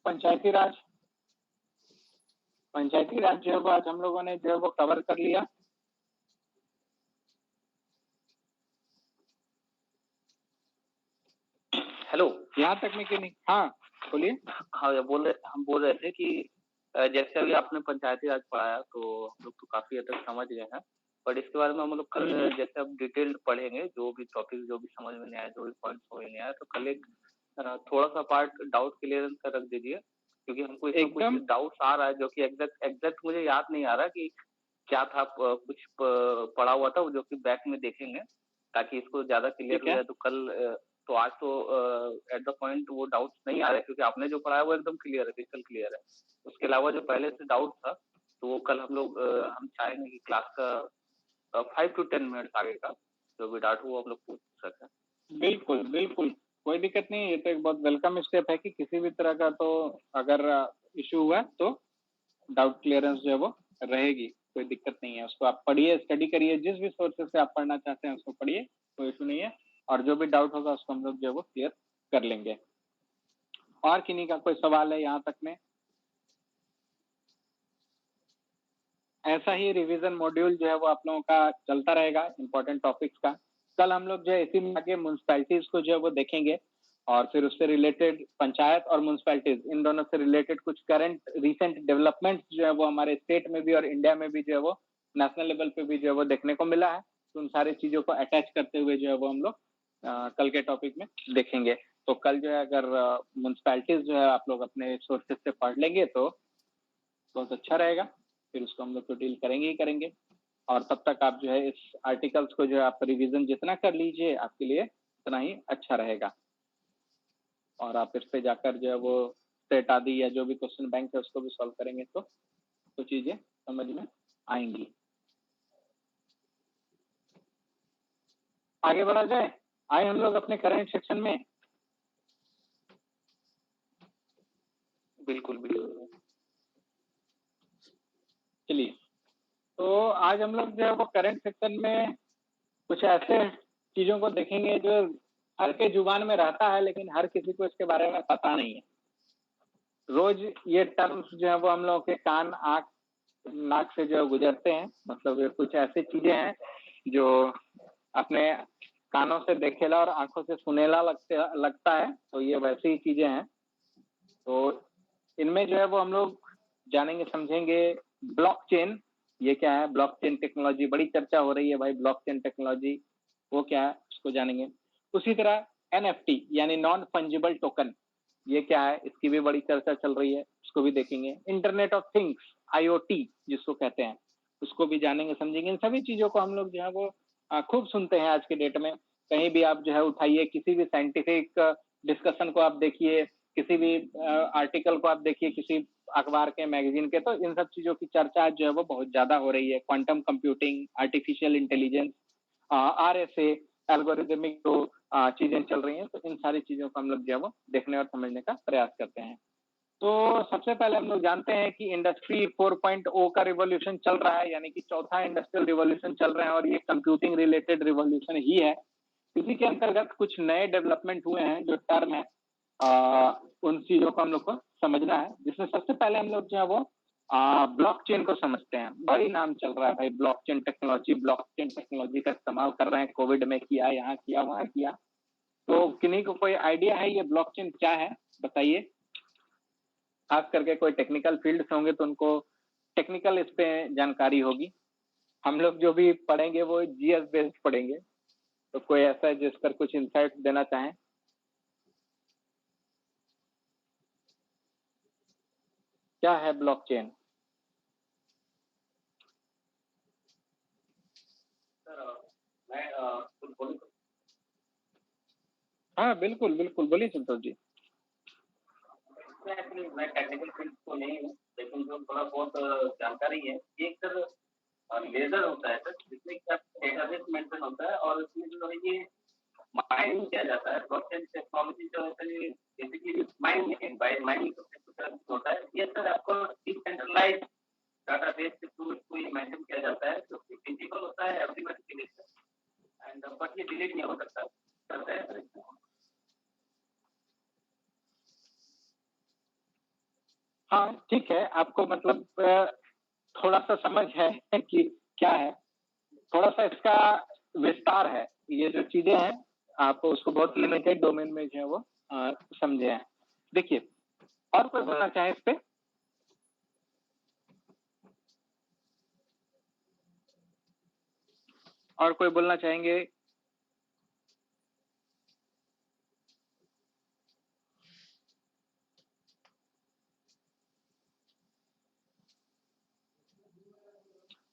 पंचायती राज जो है वो आज हम लोगों ने जो है वो कवर कर लिया। हेलो, यहाँ तक में कि नहीं? हाँ बोलिए। हाँ हम बोल रहे थे कि जैसे अभी आपने पंचायती राज पढ़ाया तो हम लोग तो काफी हद तक समझ गए हैं, बट इसके बारे में हम लोग कल जैसे अब डिटेल्ड पढ़ेंगे, जो भी टॉपिक जो भी समझ में नहीं आया, जो भी पॉइंट समझ में नहीं आया, तो कल एक थोड़ा सा पार्ट डाउट क्लियरेंस का रख दीजिए, क्योंकि हमको इसमें कुछ डाउट्स आ रहा है जो कि एग्जैक्ट मुझे याद नहीं आ रहा कि क्या था, कुछ पढ़ा हुआ था जो कि बैक में देखेंगे ताकि इसको ज्यादा क्लियर हो जाए। तो कल तो आज तो एट द पॉइंट वो डाउट्स नहीं आ रहे, क्योंकि आपने जो पढ़ाया वो एकदम क्लियर है, क्रिस्टल क्लियर है। उसके अलावा जो पहले से डाउट था, तो वो कल हम लोग हम चाहेंगे कि क्लास का 5 to 10 मिनट्स आगे का जो भी डाउट वो हम लोग पूछ सकें। बिल्कुल बिल्कुल, कोई दिक्कत नहीं है। ये तो एक बहुत वेलकम स्टेप है कि किसी भी तरह का तो अगर इशू हुआ तो डाउट क्लियरेंस जो है वो रहेगी, कोई दिक्कत नहीं है। उसको आप पढ़िए, स्टडी करिए, जिस भी सोर्सेज से आप पढ़ना चाहते हैं उसको पढ़िए, कोई इशू नहीं है। और जो भी डाउट होगा उसको हम लोग जो है वो क्लियर कर लेंगे। और किन्हीं का कोई सवाल है यहाँ तक में? ऐसा ही रिवीजन मॉड्यूल जो है वो आप लोगों का चलता रहेगा इंपॉर्टेंट टॉपिक्स का। कल हम लोग जो है इसी में आगे म्यूनसिपैलिटीज को जो है वो देखेंगे, और फिर उससे रिलेटेड पंचायत और म्यूनसिपैलिटीज, इन दोनों से रिलेटेड कुछ करंट रिसेंट डेवलपमेंट्स जो है वो हमारे स्टेट में भी और इंडिया में भी जो है वो नेशनल लेवल पे भी जो है वो देखने को मिला है। तो उन सारी चीजों को अटैच करते हुए जो है वो हम लोग कल के टॉपिक में देखेंगे। तो कल जो है अगर म्यूनसिपैलिटीज जो है आप लोग अपने सोर्सेज से पढ़ लेंगे तो बहुत अच्छा रहेगा, फिर उसको हम लोग तो डील करेंगे ही करेंगे। और तब तक आप जो है इस आर्टिकल्स को जो है आप रिवीजन जितना कर लीजिए आपके लिए उतना ही अच्छा रहेगा। और आप इस पे जाकर जो है वो सेट आदि या जो भी क्वेश्चन बैंक है उसको भी सॉल्व करेंगे तो चीजें समझ में आएंगी। आगे बढ़ा जाए, आए हम लोग अपने करंट सेक्शन में। बिल्कुल बिल्कुल। चलिए, तो आज हम लोग जो है वो करंट सेक्शन में कुछ ऐसे चीजों को देखेंगे जो हर के जुबान में रहता है, लेकिन हर किसी को इसके बारे में पता नहीं है। रोज ये टर्म्स जो है वो हम लोगों के कान, आंख, नाक से जो गुजरते हैं। मतलब ये कुछ ऐसी चीजें हैं जो अपने कानों से देखेला और आंखों से सुनेला लगता है, तो ये वैसी ही चीजें हैं। तो इनमें जो है वो हम लोग जानेंगे समझेंगे। ब्लॉकचेन, ये क्या है? ब्लॉकचेन टेक्नोलॉजी, बड़ी चर्चा हो रही है भाई ब्लॉकचेन टेक्नोलॉजी, वो क्या है उसको जानेंगे। उसी तरह एनएफटी यानी नॉन फंजिबल टोकन, ये क्या है? इसकी भी बड़ी चर्चा चल रही है, उसको भी देखेंगे। इंटरनेट ऑफ थिंग्स, आईओटी जिसको कहते हैं, उसको भी जानेंगे समझेंगे। इन सभी चीजों को हम लोग जो है वो खूब सुनते हैं आज के डेट में। कहीं भी आप जो है उठाइए, किसी भी साइंटिफिक डिस्कशन को आप देखिए, किसी भी आर्टिकल को आप देखिए, किसी अखबार के, मैगजीन के, तो इन सब चीजों की चर्चा जो है वो बहुत ज्यादा हो रही है। Quantum computing, artificial intelligence, RSA, algorithmic जो चीजें चल रही हैं, तो इन सारी चीजों को हम लोग जो है वो देखने और समझने का प्रयास करते हैं। तो सबसे पहले हम लोग जानते हैं कि इंडस्ट्री 4.0 का रिवॉल्यूशन चल रहा है, यानी कि चौथा इंडस्ट्रियल रिवॉल्यूशन चल रहा है, और ये कंप्यूटिंग रिलेटेड रिवॉल्यूशन ही है। इसी के अंतर्गत कुछ नए डेवलपमेंट हुए हैं जो टर्म है, उन चीजों को हम लोग को समझना है। जिसमें सबसे पहले हम लोग जो है वो ब्लॉकचेन को समझते हैं। बड़ी नाम चल रहा है भाई ब्लॉकचेन टेक्नोलॉजी। ब्लॉकचेन टेक्नोलॉजी का इस्तेमाल कर रहे हैं, कोविड में किया, यहाँ किया, वहाँ किया। तो किन्हीं को कोई आइडिया है ये ब्लॉकचेन क्या है? बताइए। खास करके कोई टेक्निकल फील्ड से होंगे तो उनको टेक्निकल इस पे जानकारी होगी। हम लोग जो भी पढ़ेंगे वो जीएस बेस्ड पढ़ेंगे। तो कोई ऐसा है जिस पर कुछ इंसाइट देना चाहें? क्या है ब्लॉकचेन? मैं कुछ बोलूं? हाँ बिल्कुल बिल्कुल, बोलिए संतोष जी। एक्चुअली मैं टेक्निकल फील्ड तो नहीं हूँ, लेकिन जो थोड़ा बहुत जानकारी है, एक सर लेजर होता है सर, जिसमें क्या डेटाबेस मेंटेन होता है, और इसमें जो है ये माइनिंग किया जाता है। ब्लॉकचेन टेक्नोलॉजी जो है बेसिकली माइनिंग बाय माइनिंग होता है। ये सर आपको डिसेंट्रलाइज डाटाबेस के थ्रू इसको ये मेंटेन किया जाता है, जो कि फिजिकल होता है एवरीबॉडी के लिए, एंड बट ये डिलीट नहीं हो सकता करता है। हाँ ठीक है, आपको मतलब थोड़ा सा समझ है कि क्या है, थोड़ा सा इसका विस्तार है। ये जो चीजें हैं आप उसको बहुत लिमिटेड डोमेन में जो है वो समझे हैं। देखिए, और कोई बोलना चाहे इस पे? और कोई बोलना चाहेंगे?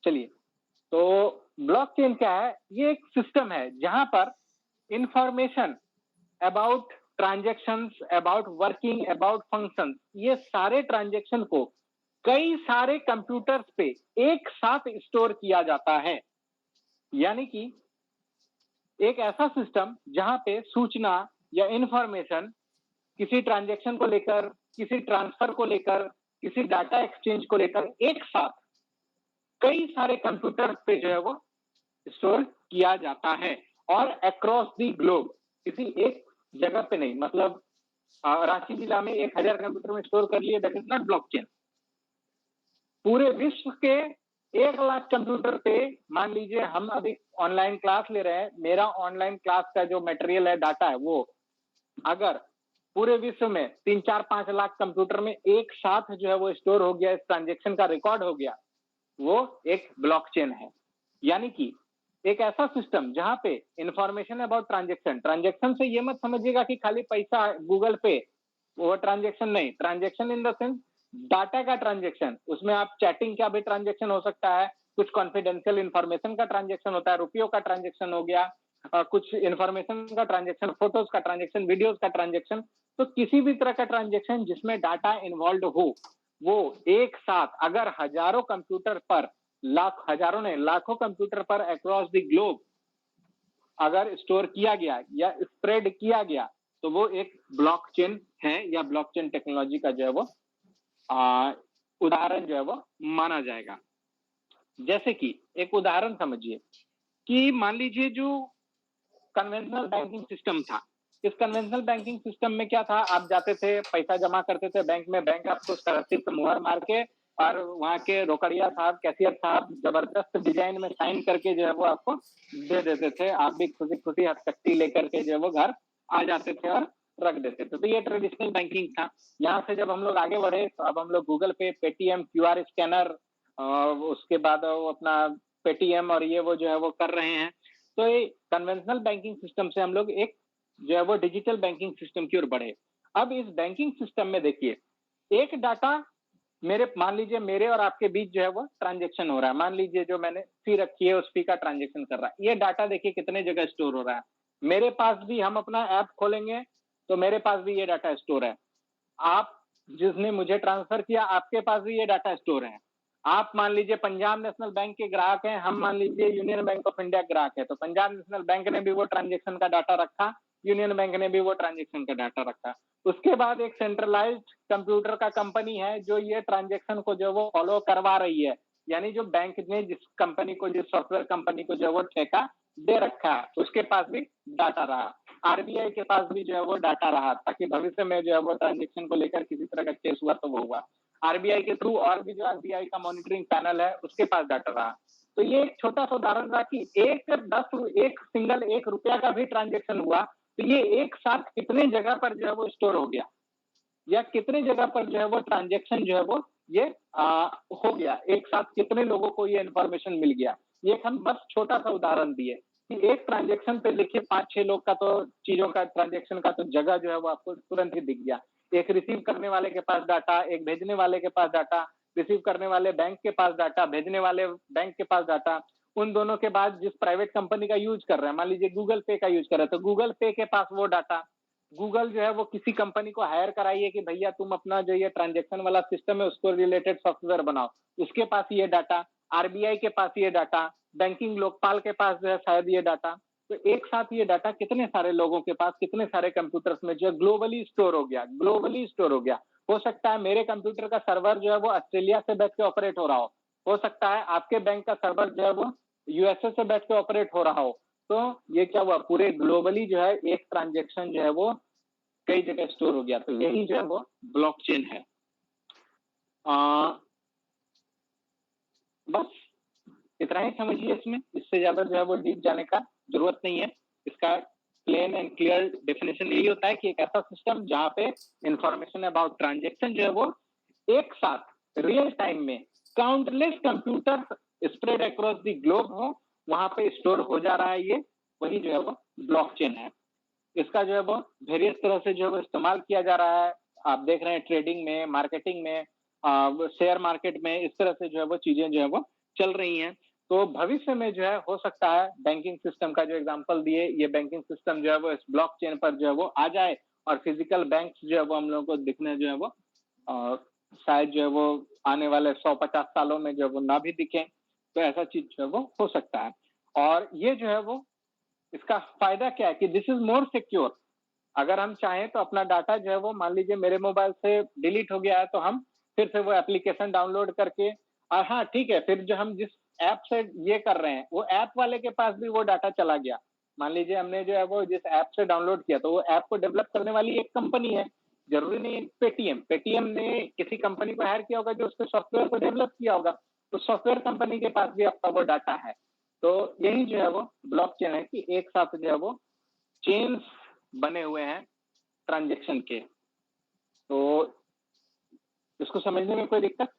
चलिए, तो ब्लॉकचेन क्या है? ये एक सिस्टम है जहां पर information about transactions, about working, about functions, ये सारे ट्रांजैक्शन को कई सारे कंप्यूटर्स पे एक साथ स्टोर किया जाता है। यानी कि एक ऐसा सिस्टम जहां पे सूचना या इंफॉर्मेशन किसी ट्रांजैक्शन को लेकर, किसी ट्रांसफर को लेकर, किसी डाटा एक्सचेंज को लेकर एक साथ कई सारे कंप्यूटर पे जो है वो स्टोर किया जाता है और अक्रॉस दी ग्लोब, किसी एक जगह पे नहीं। मतलब रांची जिला में 1000 कंप्यूटर में स्टोर कर लिए, दैट इज नॉट ब्लॉकचेन। पूरे विश्व के 1 लाख कंप्यूटर पे, मान लीजिए हम अभी ऑनलाइन क्लास ले रहे हैं, मेरा ऑनलाइन क्लास का जो मटेरियल है, डाटा है, वो अगर पूरे विश्व में 3, 4, 5 लाख कंप्यूटर में एक साथ जो है वो स्टोर हो गया, इस ट्रांजेक्शन का रिकॉर्ड हो गया, वो एक ब्लॉकचेन है। यानी कि एक ऐसा सिस्टम जहां पे इंफॉर्मेशन अबाउट ट्रांजेक्शन, ट्रांजेक्शन से ये मत समझिएगा कि खाली पैसा गूगल पे, वो ट्रांजेक्शन नहीं। Transaction in the sense data का ट्रांजेक्शन, उसमें आप चैटिंग का भी ट्रांजेक्शन हो सकता है, कुछ कॉन्फिडेंशियल इंफॉर्मेशन का ट्रांजेक्शन होता है, रुपयों का ट्रांजेक्शन हो गया, कुछ इंफॉर्मेशन का ट्रांजेक्शन, फोटोज का ट्रांजेक्शन, वीडियोज का ट्रांजेक्शन। तो किसी भी तरह का ट्रांजेक्शन जिसमें डाटा इन्वॉल्व हो, वो एक साथ अगर हजारों कंप्यूटर पर, हजारों नहीं, लाखों कंप्यूटर पर अक्रॉस द ग्लोब अगर स्टोर किया गया या स्प्रेड किया गया, तो वो एक ब्लॉकचेन है या ब्लॉकचेन टेक्नोलॉजी का जो है वो उदाहरण जो है वो माना जाएगा। जैसे कि एक उदाहरण समझिए कि मान लीजिए जो कन्वेंशनल बैंकिंग सिस्टम था, इस कन्वेंशनल बैंकिंग सिस्टम में क्या था? आप जाते थे, पैसा जमा करते थे बैंक में, बैंक आपको सिर्फ मुहर मार के और वहां के रोकड़िया साहब, कैशियर साहब जबरदस्त डिजाइन में साइन करके जो है वो आपको दे देते थे। आप भी खुशी खुशी हथकट्टी लेकर के जो है वो घर आ जाते थे और रख देते थे। तो ये ट्रेडिशनल बैंकिंग था। यहाँ से जब हम लोग आगे बढ़े तो अब हम लोग गूगल पे, पेटीएम, क्यूआर स्कैनर, उसके बाद वो अपना पेटीएम और ये वो जो है वो कर रहे हैं। तो ये कन्वेंशनल बैंकिंग सिस्टम से हम लोग एक जो है वो डिजिटल बैंकिंग सिस्टम की ओर बढ़े। अब इस बैंकिंग सिस्टम में देखिए, एक डाटा मान लीजिए मेरे और आपके बीच जो है वो ट्रांजेक्शन हो रहा है। मान लीजिए जो मैंने फी रखी है उस फी का ट्रांजेक्शन कर रहा है। ये डाटा देखिए कितने जगह स्टोर हो रहा है। मेरे पास भी, हम अपना ऐप खोलेंगे तो मेरे पास भी ये डाटा स्टोर है। आप जिसने मुझे ट्रांसफर किया, आपके पास भी ये डाटा स्टोर है। आप मान लीजिए पंजाब नेशनल बैंक के ग्राहक हैं, हम मान लीजिए यूनियन बैंक ऑफ इंडिया ग्राहक है, तो पंजाब नेशनल बैंक ने भी वो ट्रांजेक्शन का डाटा रखा, यूनियन बैंक ने भी वो ट्रांजेक्शन का डाटा रखा। उसके बाद एक सेंट्रलाइज्ड कंप्यूटर का कंपनी है जो ये ट्रांजेक्शन को जो वो फॉलो करवा रही है। यानी जो बैंक ने जिस कंपनी को, जिस सॉफ्टवेयर कंपनी को जो वो ठेका दे रखा है, उसके पास भी डाटा रहा। आरबीआई के पास भी जो है वो डाटा रहा, ताकि भविष्य में जो है वो ट्रांजेक्शन को लेकर किसी तरह का केस हुआ तो वो हुआ। आरबीआई के थ्रू और भी जो आरबीआई का मॉनिटरिंग पैनल है उसके पास डाटा रहा। तो ये एक छोटा सा उदाहरण रहा कि एक सिंगल 1 रुपया का भी ट्रांजेक्शन हुआ तो ये एक साथ कितने जगह पर जो है वो स्टोर हो गया, या कितने जगह पर जो है वो ट्रांजेक्शन जो है वो ये हो गया, एक साथ कितने लोगों को ये इन्फॉर्मेशन मिल गया। ये हम बस छोटा सा उदाहरण दिए कि एक ट्रांजेक्शन पे देखिए 5-6 लोग का तो चीजों का ट्रांजेक्शन का तो जगह जो है वो आपको तुरंत ही दिख गया। एक रिसीव करने वाले के पास डाटा, एक भेजने वाले के पास डाटा, रिसीव करने वाले बैंक के पास डाटा, भेजने वाले बैंक के पास डाटा। उन दोनों के बाद जिस प्राइवेट कंपनी का यूज कर रहे हैं, मान लीजिए गूगल पे का यूज कर रहे हैं, तो गूगल पे के पास वो डाटा। गूगल जो है वो किसी कंपनी को हायर कराइए कि भैया तुम अपना जो ये ट्रांजेक्शन वाला सिस्टम है उसको रिलेटेड सॉफ्टवेयर बनाओ, उसके पास ये डाटा। आरबीआई के पास ये डाटा, बैंकिंग लोकपाल के पास जो है शायद ये डाटा। तो एक साथ ये डाटा कितने सारे लोगों के पास, कितने सारे कंप्यूटर्स में जो ग्लोबली स्टोर हो गया, ग्लोबली स्टोर हो गया। हो सकता है मेरे कंप्यूटर का सर्वर जो है वो ऑस्ट्रेलिया से बैठ के ऑपरेट हो रहा हो सकता है आपके बैंक का सर्वर जो है वो यूएसए से बैठ के ऑपरेट हो रहा हो। तो ये क्या हुआ, पूरे ग्लोबली जो है एक ट्रांजेक्शन जो है वो कई जगह स्टोर हो गया। तो यही जो है वो ब्लॉकचेन है। बस इतना ही समझिए इसमें, इससे ज्यादा जो है वो डीप जाने का जरूरत नहीं है। इसका प्लेन एंड क्लियर डेफिनेशन यही होता है कि एक ऐसा सिस्टम जहां पे इंफॉर्मेशन अबाउट ट्रांजेक्शन जो है वो एक साथ रियल टाइम में countless computer spread across the globe हो वहां पे स्टोर हो जा रहा है, ये वही जो है वो ब्लॉकचेन है। इसका जो है वो वेरियस तरह से जो है वो इस्तेमाल किया जा रहा है। आप देख रहे हैं ट्रेडिंग में, मार्केटिंग में, शेयर मार्केट में, इस तरह से जो है वो चीजें जो है वो चल रही हैं। तो भविष्य में जो है हो सकता है बैंकिंग सिस्टम का जो एग्जांपल दिए, ये बैंकिंग सिस्टम जो है वो इस ब्लॉकचेन पर जो है वो आ जाए और फिजिकल बैंक जो है वो हम लोगों को दिखने जो है वो शायद जो है वो आने वाले 100-50 सालों में जो है वो ना भी दिखे, तो ऐसा चीज जो है वो हो सकता है। और ये जो है वो इसका फायदा क्या है कि दिस इज मोर सिक्योर। अगर हम चाहें तो अपना डाटा जो है वो, मान लीजिए मेरे मोबाइल से डिलीट हो गया है, तो हम फिर से वो एप्लीकेशन डाउनलोड करके, और हाँ ठीक है, फिर जो हम जिस ऐप से ये कर रहे हैं वो ऐप वाले के पास भी वो डाटा चला गया। मान लीजिए हमने जो है वो जिस ऐप से डाउनलोड किया, तो वो ऐप को डेवलप करने वाली एक कंपनी है, जरूरी नहीं पेटीएम ने किसी कंपनी को हायर किया होगा जो उसके सॉफ्टवेयर को डेवलप किया होगा, तो सॉफ्टवेयर कंपनी के पास भी आपका वो डाटा है। तो यही जो है वो ब्लॉकचेन है कि एक साथ जो है वो चेन्स बने हुए हैं ट्रांजेक्शन के। तो इसको समझने में कोई दिक्कत?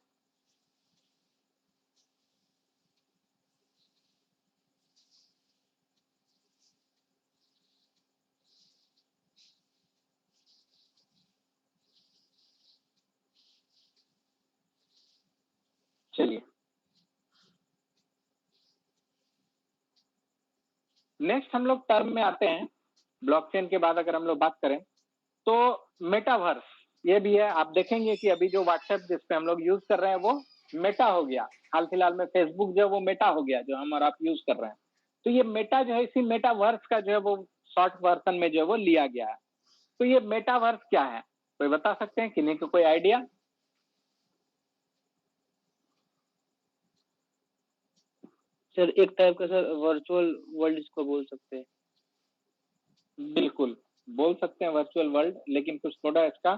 चलिए नेक्स्ट हम लोग टर्म में आते हैं। ब्लॉकचेन के बाद अगर हम लोग बात करें तो मेटावर्स, ये भी है। आप देखेंगे कि अभी जो व्हाट्सएप जिस पे हम लोग यूज कर रहे हैं वो मेटा हो गया, हाल फिलहाल में फेसबुक जो है वो मेटा हो गया, जो हम और आप यूज कर रहे हैं। तो ये मेटा जो है इसी मेटावर्स का जो है वो शॉर्ट वर्जन में जो है वो लिया गया है। तो ये मेटावर्स क्या है, कोई बता सकते हैं? किन्हीं को कोई आइडिया? सर एक टाइप का सर वर्चुअल वर्ल्ड इसको बोल सकते हैं। बिल्कुल बोल सकते हैं वर्चुअल वर्ल्ड, लेकिन कुछ थोड़ा इसका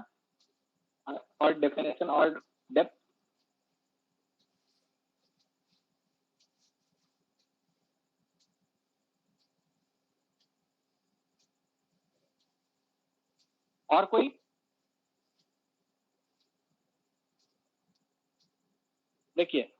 और डेफिनेशन और डेप्थ। और कोई? देखिए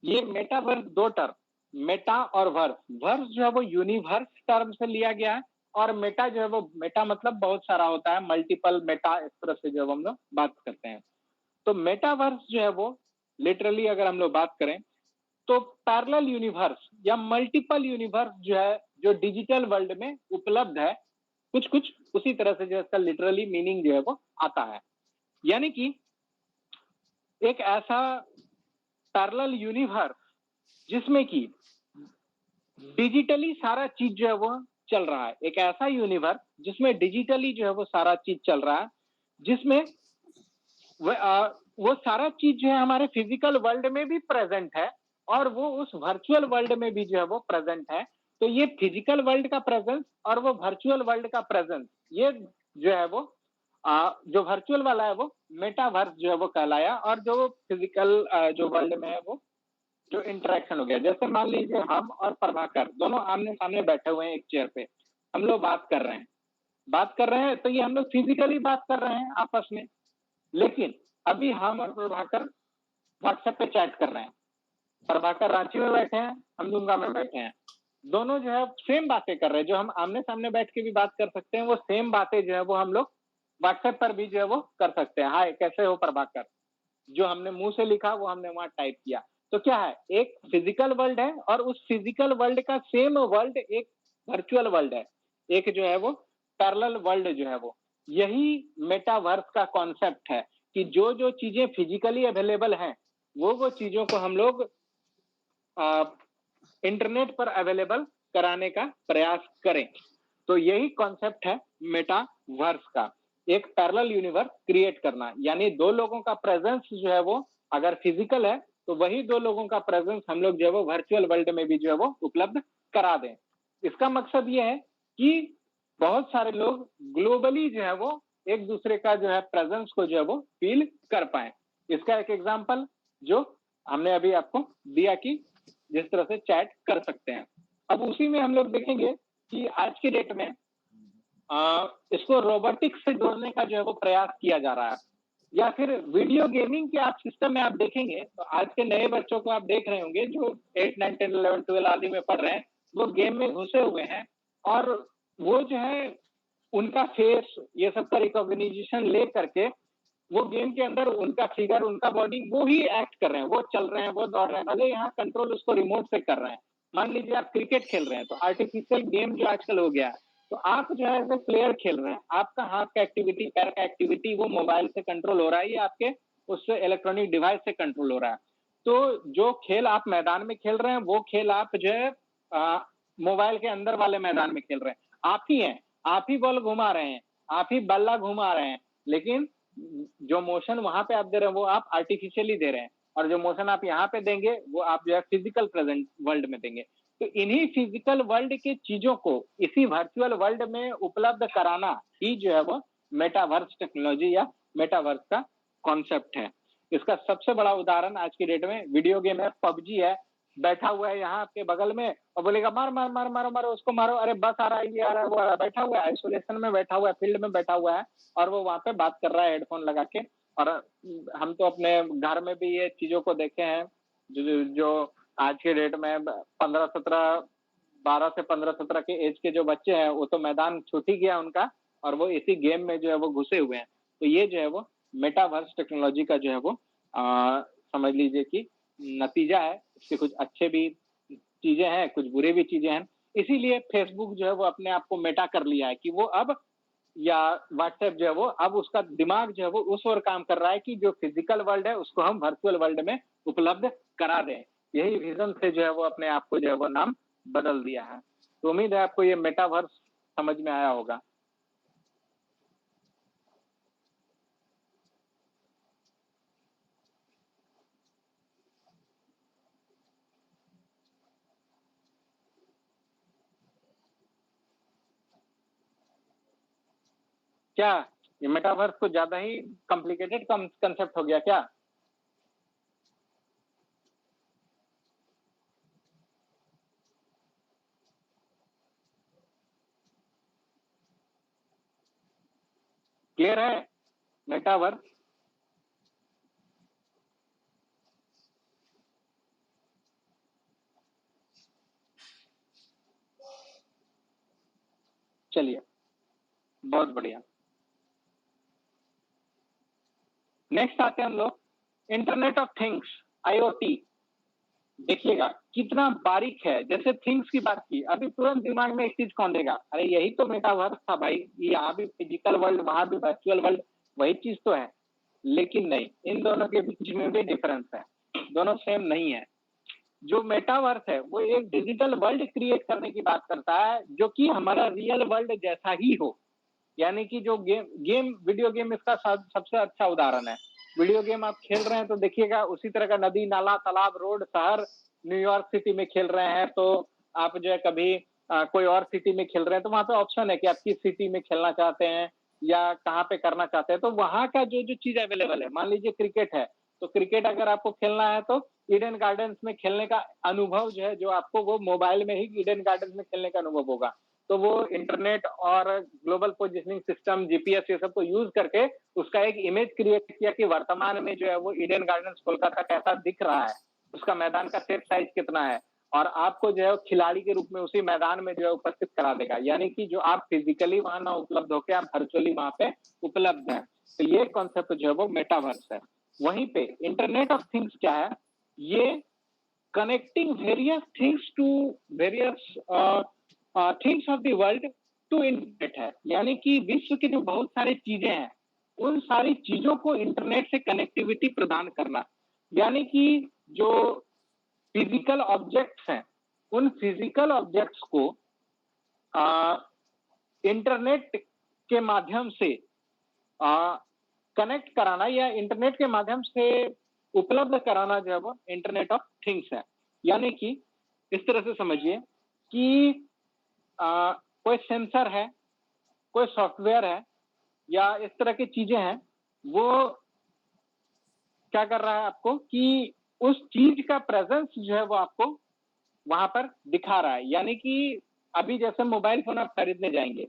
ये मेटावर्स दो टर्म, मेटा और वर्स। वर्स जो है वो यूनिवर्स टर्म से लिया गया है, और मेटा जो है वो, मेटा मतलब बहुत सारा होता है, मल्टीपल मेटा, इस तरह से जो हम लोग बात करते हैं। तो मेटावर्स जो है वो लिटरली अगर हम लोग बात करें तो पैरेलल यूनिवर्स या मल्टीपल यूनिवर्स जो है, जो डिजिटल वर्ल्ड में उपलब्ध है, कुछ कुछ उसी तरह से जो इसका लिटरली मीनिंग जो है वो आता है। यानी कि एक ऐसा पैरेलल यूनिवर्स जिसमें कि डिजिटली सारा चीज जो है वो चल रहा है, एक ऐसा यूनिवर्स जिसमें डिजिटली जो है वो सारा चीज चल रहा है, जिसमें वो सारा चीज जो है हमारे फिजिकल वर्ल्ड में भी प्रेजेंट है और वो उस वर्चुअल वर्ल्ड में भी जो है वो प्रेजेंट है। तो ये फिजिकल वर्ल्ड का प्रेजेंस और वो वर्चुअल वर्ल्ड का प्रेजेंस, ये जो है वो जो वर्चुअल वाला है वो मेटावर्स जो है वो कहलाया, और जो फिजिकल जो वर्ल्ड में है वो जो इंटरेक्शन हो गया। जैसे मान लीजिए हम और प्रभाकर दोनों आमने सामने बैठे हुए हैं एक चेयर पे, हम लोग बात कर रहे हैं, तो ये हम लोग फिजिकली बात कर रहे हैं आपस में। लेकिन अभी हम और प्रभाकर व्हाट्सएप पे चैट कर रहे हैं, प्रभाकर रांची में बैठे हैं, हम दुमका में बैठे हैं, दोनों जो है सेम बातें कर रहे हैं। जो हम आमने सामने बैठ के भी बात कर सकते हैं, वो सेम बातें जो है वो हम लोग व्हाट्सएप पर भी जो है वो कर सकते हैं। हाय कैसे हो प्रभाकर, जो हमने मुंह से लिखा वो हमने वहां टाइप किया। तो क्या है, एक फिजिकल वर्ल्ड है और उस फिजिकल वर्ल्ड का सेम वर्ल्ड एक वर्चुअल वर्ल्ड है, एक जो है वो पैरेलल वर्ल्ड जो है वो। यही मेटावर्स का कॉन्सेप्ट है कि जो जो चीजें फिजिकली अवेलेबल हैं वो चीजों को हम लोग इंटरनेट पर अवेलेबल कराने का प्रयास करें। तो यही कॉन्सेप्ट है मेटावर्स का, एक पैरेलल यूनिवर्स क्रिएट करना। यानी दो लोगों का प्रेजेंस जो है वो अगर फिजिकल है तो वही दो लोगों का प्रेजेंस हम लोग जो है वो वर्चुअल वर्ल्ड में भी जो है वो उपलब्ध करा दें। इसका मकसद ये है कि बहुत सारे लोग ग्लोबली जो है वो एक दूसरे का जो है प्रेजेंस को जो है वो फील कर पाए। इसका एक एग्जांपल जो हमने अभी आपको दिया कि जिस तरह से चैट कर सकते हैं। अब उसी में हम लोग देखेंगे कि आज की डेट में इसको रोबोटिक्स से जोड़ने का जो है वो प्रयास किया जा रहा है। या फिर वीडियो गेमिंग के आप सिस्टम में आप देखेंगे तो आज के नए बच्चों को आप देख रहे होंगे जो 8, 9, 10, 11, 12 आदि में पढ़ रहे हैं, वो गेम में घुसे हुए हैं और वो जो है उनका फेस ये सब का रिकॉग्निशन ले करके वो गेम के अंदर उनका फिगर, उनका बॉडी वो ही एक्ट कर रहे हैं, वो चल रहे हैं, वो दौड़ रहे हैं, भले यहाँ कंट्रोल उसको रिमोट से कर रहे हैं। मान लीजिए आप क्रिकेट खेल रहे हैं तो आर्टिफिशियल गेम जो आजकल हो गया है, तो आप जो है एज प्लेयर खेल रहे हैं, आपका हाथ का एक्टिविटी, पैर का एक्टिविटी वो मोबाइल से कंट्रोल हो रहा है या आपके उससे इलेक्ट्रॉनिक डिवाइस से कंट्रोल हो रहा है। तो जो खेल आप मैदान में खेल रहे हैं वो खेल आप जो है मोबाइल के अंदर वाले मैदान में खेल रहे हैं। आप ही हैं, आप ही बॉल घुमा रहे हैं, आप ही बल्ला घुमा रहे हैं, लेकिन जो मोशन वहां पे आप दे रहे हैं वो आप आर्टिफिशियली दे रहे हैं और जो मोशन आप यहाँ पे देंगे वो आप जो है फिजिकल प्रेजेंट वर्ल्ड में देंगे। तो इन्हीं फिजिकल वर्ल्ड की चीजों को इसी वर्चुअल वर्ल्ड में उपलब्ध कराना ही जो है वो मेटावर्स टेक्नोलॉजी या मेटावर्स का कॉन्सेप्ट है। इसका सबसे बड़ा उदाहरण आज की डेट में वीडियो गेम है, पबजी है। बैठा हुआ है यहाँ आपके बगल में और बोलेगा मार मार मार मारो मारो उसको मारो, अरे बस आ रहा है, ये आ रहा है, वो आ रहा है। बैठा हुआ है, आइसोलेशन में बैठा हुआ है, फील्ड में बैठा हुआ है और वो वहां पे बात कर रहा है हेडफोन लगा के। और हम तो अपने घर में भी ये चीजों को देखे हैं जो आज के डेट में 15-17, 12 से 15-17 के एज के जो बच्चे हैं वो तो मैदान छूट ही गया उनका और वो इसी गेम में जो है वो घुसे हुए हैं। तो ये जो है वो मेटावर्स टेक्नोलॉजी का जो है वो समझ लीजिए कि नतीजा है। इसके कुछ अच्छे भी चीजें हैं, कुछ बुरे भी चीजें हैं। इसीलिए फेसबुक जो है वो अपने आप को मेटा कर लिया है कि वो अब, या व्हाट्सएप जो है वो अब उसका दिमाग जो है वो उस ओर काम कर रहा है कि जो फिजिकल वर्ल्ड है उसको हम वर्चुअल वर्ल्ड में उपलब्ध करा दें। यही विजन से जो है वो अपने आप को जो है वो नाम बदल दिया है। तो उम्मीद है आपको ये मेटावर्स समझ में आया होगा। क्या ये मेटावर्स को ज्यादा ही कॉम्प्लिकेटेड कंसेप्ट हो गया क्या? क्लियर है मेटावर्स? चलिए, बहुत बढ़िया। नेक्स्ट आते हैं हम लोग इंटरनेट ऑफ थिंग्स, IoT। देखिएगा कितना बारीक है। जैसे थिंग्स की बात की, अभी तुरंत दिमाग में एक चीज कौन देगा, अरे यही तो मेटावर्स था भाई, यहाँ भी फिजिकल वर्ल्ड वहां भी वर्चुअल वर्ल्ड, वही चीज तो है। लेकिन नहीं, इन दोनों के बीच में भी डिफरेंस है, दोनों सेम नहीं है। जो मेटावर्स है वो एक डिजिटल वर्ल्ड क्रिएट करने की बात करता है जो कि हमारा रियल वर्ल्ड जैसा ही हो। यानी कि जो वीडियो गेम इसका सबसे अच्छा उदाहरण है। वीडियो गेम आप खेल रहे हैं तो देखिएगा उसी तरह का नदी, नाला, तालाब, रोड, शहर, न्यूयॉर्क सिटी में खेल रहे हैं तो आप जो है कभी कोई और सिटी में खेल रहे हैं तो वहां पे ऑप्शन है कि आप किस सिटी में खेलना चाहते हैं या कहाँ पे करना चाहते हैं। तो वहां का जो जो चीज अवेलेबल है, मान लीजिए क्रिकेट है तो क्रिकेट अगर आपको खेलना है तो ईडन गार्डन्स में खेलने का अनुभव जो है, जो आपको वो मोबाइल में ही ईडन गार्डन्स में खेलने का अनुभव होगा। तो वो इंटरनेट और ग्लोबल पोजिशनिंग सिस्टम, जीपीएस, ये सब को यूज करके उसका एक इमेज क्रिएट किया कि वर्तमान में जो है वो ईडन गार्डन्स कोलकाता कैसा दिख रहा है, उसका मैदान का सेट साइज कितना है, और आपको जो है खिलाड़ी के रूप में उसी मैदान में जो है उपस्थित करा देगा। यानी कि जो आप फिजिकली वहां ना उपलब्ध होकर आप वर्चुअली वहां पे उपलब्ध है। तो ये कॉन्सेप्ट जो है वो मेटावर्स है। वहीं पे इंटरनेट ऑफ थिंग्स क्या है, ये connecting various things to various things of the world to internet है। यानी कि विश्व की जो बहुत सारी चीजें हैं उन सारी चीजों को इंटरनेट से कनेक्टिविटी प्रदान करना। यानी कि जो फिजिकल ऑब्जेक्ट्स हैं उन फिजिकल ऑब्जेक्ट्स को इंटरनेट के माध्यम से कनेक्ट कराना या इंटरनेट के माध्यम से उपलब्ध कराना जो है वो इंटरनेट ऑफ थिंग्स है। यानी कि इस तरह से समझिए कि कोई सेंसर है, कोई सॉफ्टवेयर है या इस तरह की चीजें हैं, वो क्या कर रहा है आपको कि उस चीज का प्रेजेंस जो है वो आपको वहां पर दिखा रहा है। यानी कि अभी जैसे मोबाइल फोन आप खरीदने जाएंगे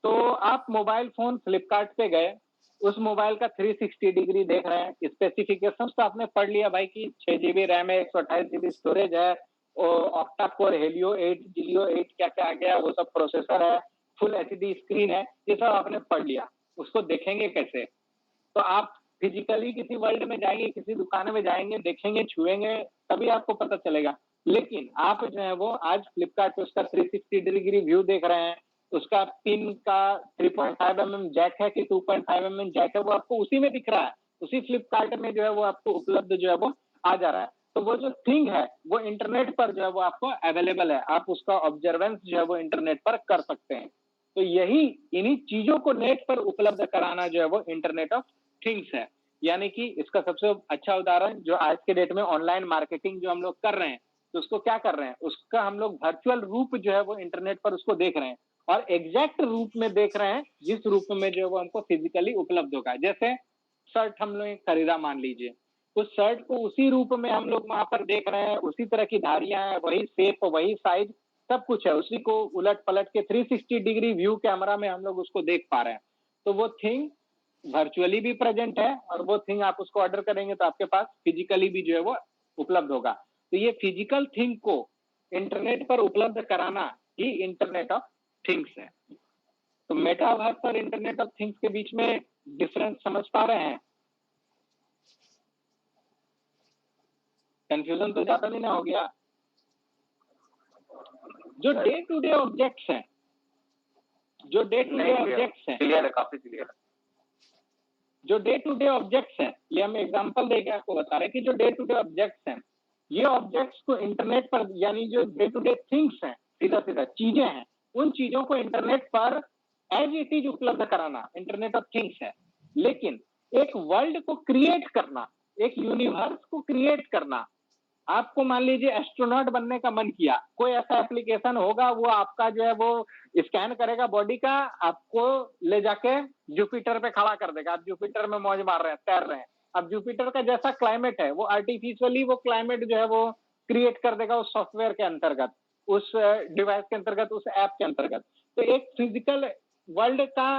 तो आप मोबाइल फोन फ्लिपकार्ट पे गए उस मोबाइल का 360 डिग्री देख रहे हैं। स्पेसिफिकेशंस तो आपने पढ़ लिया भाई कि 6 GB रैम है, 128 GB स्टोरेज है, ऑक्टा कोर, हेलियो 8, जिलियो 8 क्या क्या आ गया, वो सब प्रोसेसर है, फुल एचडी स्क्रीन है, ये सब आपने पढ़ लिया। उसको देखेंगे कैसे? तो आप फिजिकली किसी वर्ल्ड में जाएंगे, किसी दुकान में जाएंगे, देखेंगे, छुएंगे, तभी आपको पता चलेगा। लेकिन आप जो है वो आज फ्लिपकार्ट पे उसका 360 डिग्री व्यू देख रहे हैं, उसका पिन का 3.5 mm जैक है कि 2.5 mm जैक है, वो आपको उसी में दिख रहा है, उसी फ्लिपकार्ट में जो है वो आपको उपलब्ध जो है वो आ जा रहा है। तो वो जो थिंग है वो इंटरनेट पर जो है वो आपको अवेलेबल है, आप उसका ऑब्जर्वेंस जो है वो इंटरनेट पर कर सकते हैं। तो यही इन्हीं चीजों को नेट पर उपलब्ध कराना जो है वो इंटरनेट ऑफ थिंग्स है। यानी कि इसका सबसे अच्छा उदाहरण जो आज के डेट में ऑनलाइन मार्केटिंग जो हम लोग कर रहे हैं, तो उसको क्या कर रहे हैं, उसका हम लोग वर्चुअल रूप जो है वो इंटरनेट पर उसको देख रहे हैं, और एग्जैक्ट रूप में देख रहे हैं जिस रूप में जो है वो हमको फिजिकली उपलब्ध होगा। जैसे शर्ट हम लोग खरीदा मान लीजिए, उस शर्ट को उसी रूप में हम लोग वहां पर देख रहे हैं, उसी तरह की धारियां हैं, वही शेप, वही साइज, सब कुछ है, उसी को उलट पलट के 360 डिग्री व्यू कैमरा में हम लोग उसको देख पा रहे हैं। तो वो थिंग वर्चुअली भी प्रेजेंट है, और वो थिंग आप उसको ऑर्डर करेंगे तो आपके पास फिजिकली भी जो है वो उपलब्ध होगा। तो ये फिजिकल थिंग को इंटरनेट पर उपलब्ध कराना ही इंटरनेट ऑफ थिंग्स है। तो मेटावर्स और इंटरनेट ऑफ थिंग्स के बीच में डिफरेंस समझ पा रहे हैं? कंफ्यूजन तो ज्यादा नहीं ना हो गया? जो डे टू डे ऑब्जेक्ट्स हैं, जो डे टू डे ऑब्जेक्ट्स हैं, क्लियर है, काफी क्लियर है। जो डे टू डे ऑब्जेक्ट्स हैं, ये हम एग्जांपल देके आपको बता रहे हैं कि जो डे टू डे ऑब्जेक्ट्स हैं, ये ऑब्जेक्ट्स को इंटरनेट पर, यानी जो डे टू डे थिंग्स हैं, सीधा सीधा चीजें हैं, उन चीजों को इंटरनेट पर एज इट इज उपलब्ध कराना इंटरनेट ऑफ थिंग्स है। लेकिन एक वर्ल्ड को क्रिएट करना, एक यूनिवर्स को क्रिएट करना, आपको मान लीजिए एस्ट्रोनॉट बनने का मन किया, कोई ऐसा एप्लीकेशन होगा, वो आपका जो है वो स्कैन करेगा बॉडी का, आपको ले जाके जुपिटर पे खड़ा कर देगा, आप जुपिटर में मौज मार रहे हैं, तैर रहे हैं। अब जुपिटर का जैसा क्लाइमेट है, वो आर्टिफिशियली वो क्लाइमेट जो है वो क्रिएट कर देगा उस सॉफ्टवेयर के अंतर्गत, उस डिवाइस के अंतर्गत, उस ऐप के अंतर्गत। तो एक फिजिकल वर्ल्ड का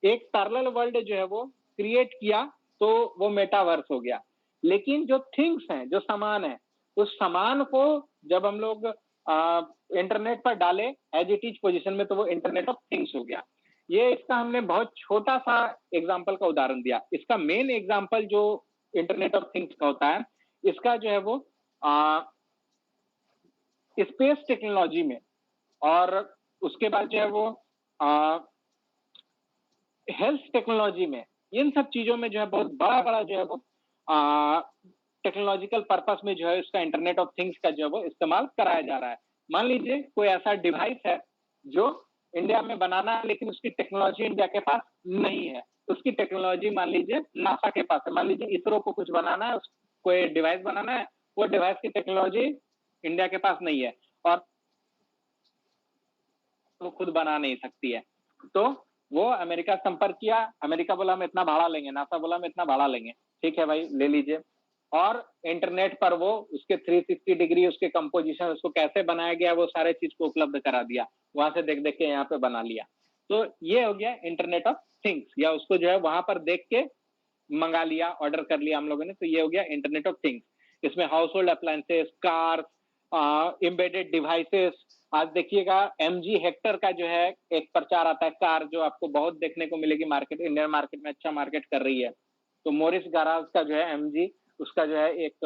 एक पैरेलल वर्ल्ड जो है वो क्रिएट किया, तो वो मेटावर्स हो गया। लेकिन जो थिंग्स हैं, जो सामान है, उस सामान को जब हम लोग इंटरनेट पर डाले एज इट इज पोजीशन में, तो वो इंटरनेट ऑफ थिंग्स हो गया। ये इसका हमने बहुत छोटा सा एग्जांपल का उदाहरण दिया। इसका मेन एग्जांपल जो इंटरनेट ऑफ थिंग्स का होता है, इसका जो है वो स्पेस टेक्नोलॉजी में, और उसके बाद जो है वो हेल्थ टेक्नोलॉजी में, इन सब चीजों में जो है बहुत बड़ा बड़ा जो है वो टेक्नोलॉजिकल पर्पस में जो है इसका इंटरनेट ऑफ थिंग्स का जो है वो इस्तेमाल कराया जा रहा है। मान लीजिए कोई ऐसा डिवाइस है जो इंडिया में बनाना है, लेकिन उसकी टेक्नोलॉजी इंडिया के पास नहीं है। उसकी टेक्नोलॉजी मान लीजिए नासा के पास है, मान लीजिए इसरो को कुछ बनाना है, कोई डिवाइस बनाना है, वो डिवाइस की टेक्नोलॉजी इंडिया के पास नहीं है, और वो खुद बना नहीं सकती है। तो वो अमेरिका संपर्क किया, अमेरिका बोला हम इतना भाड़ा लेंगे, नासा बोला हम इतना भाड़ा लेंगे, ठीक है भाई ले लीजिए। और इंटरनेट पर वो उसके 360 डिग्री उसके कंपोजिशन, उसको कैसे बनाया गया, वो सारे चीज को उपलब्ध करा दिया, वहां से देख देख के यहाँ पे बना लिया। तो ये हो गया इंटरनेट ऑफ थिंग्स, या उसको जो है वहां पर देख के मंगा लिया, ऑर्डर कर लिया हम लोगों ने, तो ये हो गया इंटरनेट ऑफ थिंग्स। इसमें house hold appliances, cars, embedded devices. आज देखिएगा MG हेक्टर का जो है एक प्रचार आता है, कार जो आपको बहुत देखने को मिलेगी मार्केट, इंडियन मार्केट में अच्छा मार्केट कर रही है। तो मोरिस गैराज का जो है MG, उसका जो है एक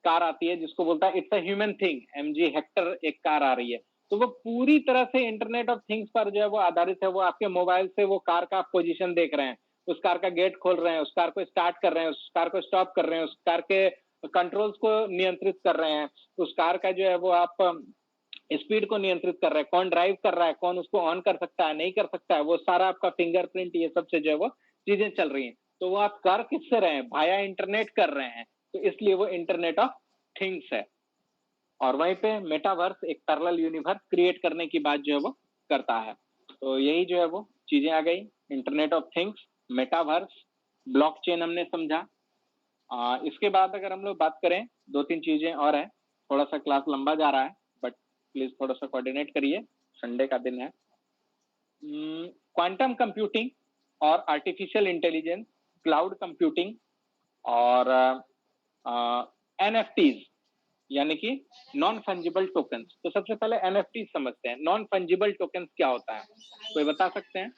कार आती है जिसको बोलता है it's a human thing, MG Hector एक कार आ रही है। तो वो पूरी तरह से इंटरनेट ऑफ थिंग्स पर जो है वो आधारित है। वो आपके मोबाइल से वो कार का पोजीशन देख रहे हैं, उस कार का गेट खोल रहे हैं, उस कार को स्टार्ट कर रहे हैं, उस कार को स्टॉप कर रहे हैं, उस कार के कंट्रोल्स को नियंत्रित कर रहे हैं, उस कार का जो है वो आप स्पीड को नियंत्रित कर रहे हैं, कौन ड्राइव कर रहा है, कौन उसको ऑन कर सकता है, नहीं कर सकता है, वो सारा आपका फिंगरप्रिंट, ये सब से जो है वो चीजें चल रही हैं। तो वो आप कर किससे रहे हैं, भाया इंटरनेट कर रहे हैं, तो इसलिए वो इंटरनेट ऑफ थिंग्स है। और वहीं पे मेटावर्स एक पैरेलल यूनिवर्स क्रिएट करने की बात जो है वो करता है। तो यही जो है वो चीजें आ गई, internet of things, metaverse, blockchain हमने समझा। इसके बाद अगर हम लोग बात करें, 2-3 चीजें और हैं, थोड़ा सा क्लास लंबा जा रहा है, बट प्लीज थोड़ा सा कोऑर्डिनेट करिए, संडे का दिन है। क्वांटम कंप्यूटिंग और आर्टिफिशियल इंटेलिजेंस क्लाउड कंप्यूटिंग और NFTs यानी कि नॉन फंजिबल टोकन्स। तो सबसे पहले NFT समझते हैं। नॉन फंजिबल टोकन्स क्या होता है, कोई बता सकते हैं?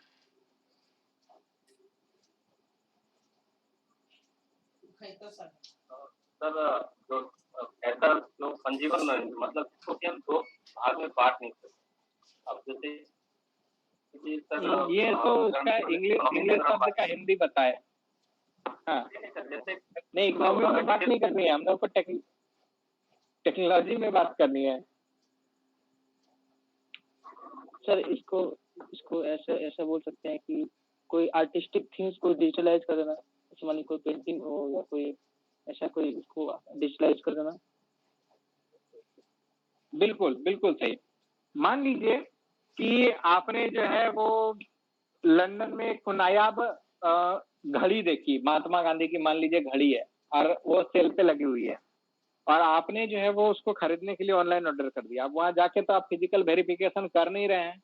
सर जो ऐसा जो फंजिबल मतलब इसको कि हम दो भाग में बांट नहीं सकते। अब जैसे ये तो उसका इंग्लिश शब्द का हिंदी बताए। हाँ नहीं, इकोनॉमी में बात नहीं करनी है, हम लोग को टेक्नोलॉजी में बात करनी है। सर इसको ऐसा बोल सकते हैं कि कोई आर्टिस्टिक थिंग्स को डिजिटलाइज कर देना, जैसे मान ली कोई पेंटिंग हो या कोई ऐसा कोई इसको डिजिटलाइज कर देना। बिल्कुल बिल्कुल सही। मान लीजिए कि आपने जो है वो लंदन में एक नायाब घड़ी देखी, महात्मा गांधी की मान लीजिए घड़ी है और वो सेल पे लगी हुई है, और आपने जो है वो उसको खरीदने के लिए ऑनलाइन ऑर्डर कर दिया। अब वहां जाके तो आप फिजिकल वेरिफिकेशन कर नहीं रहे हैं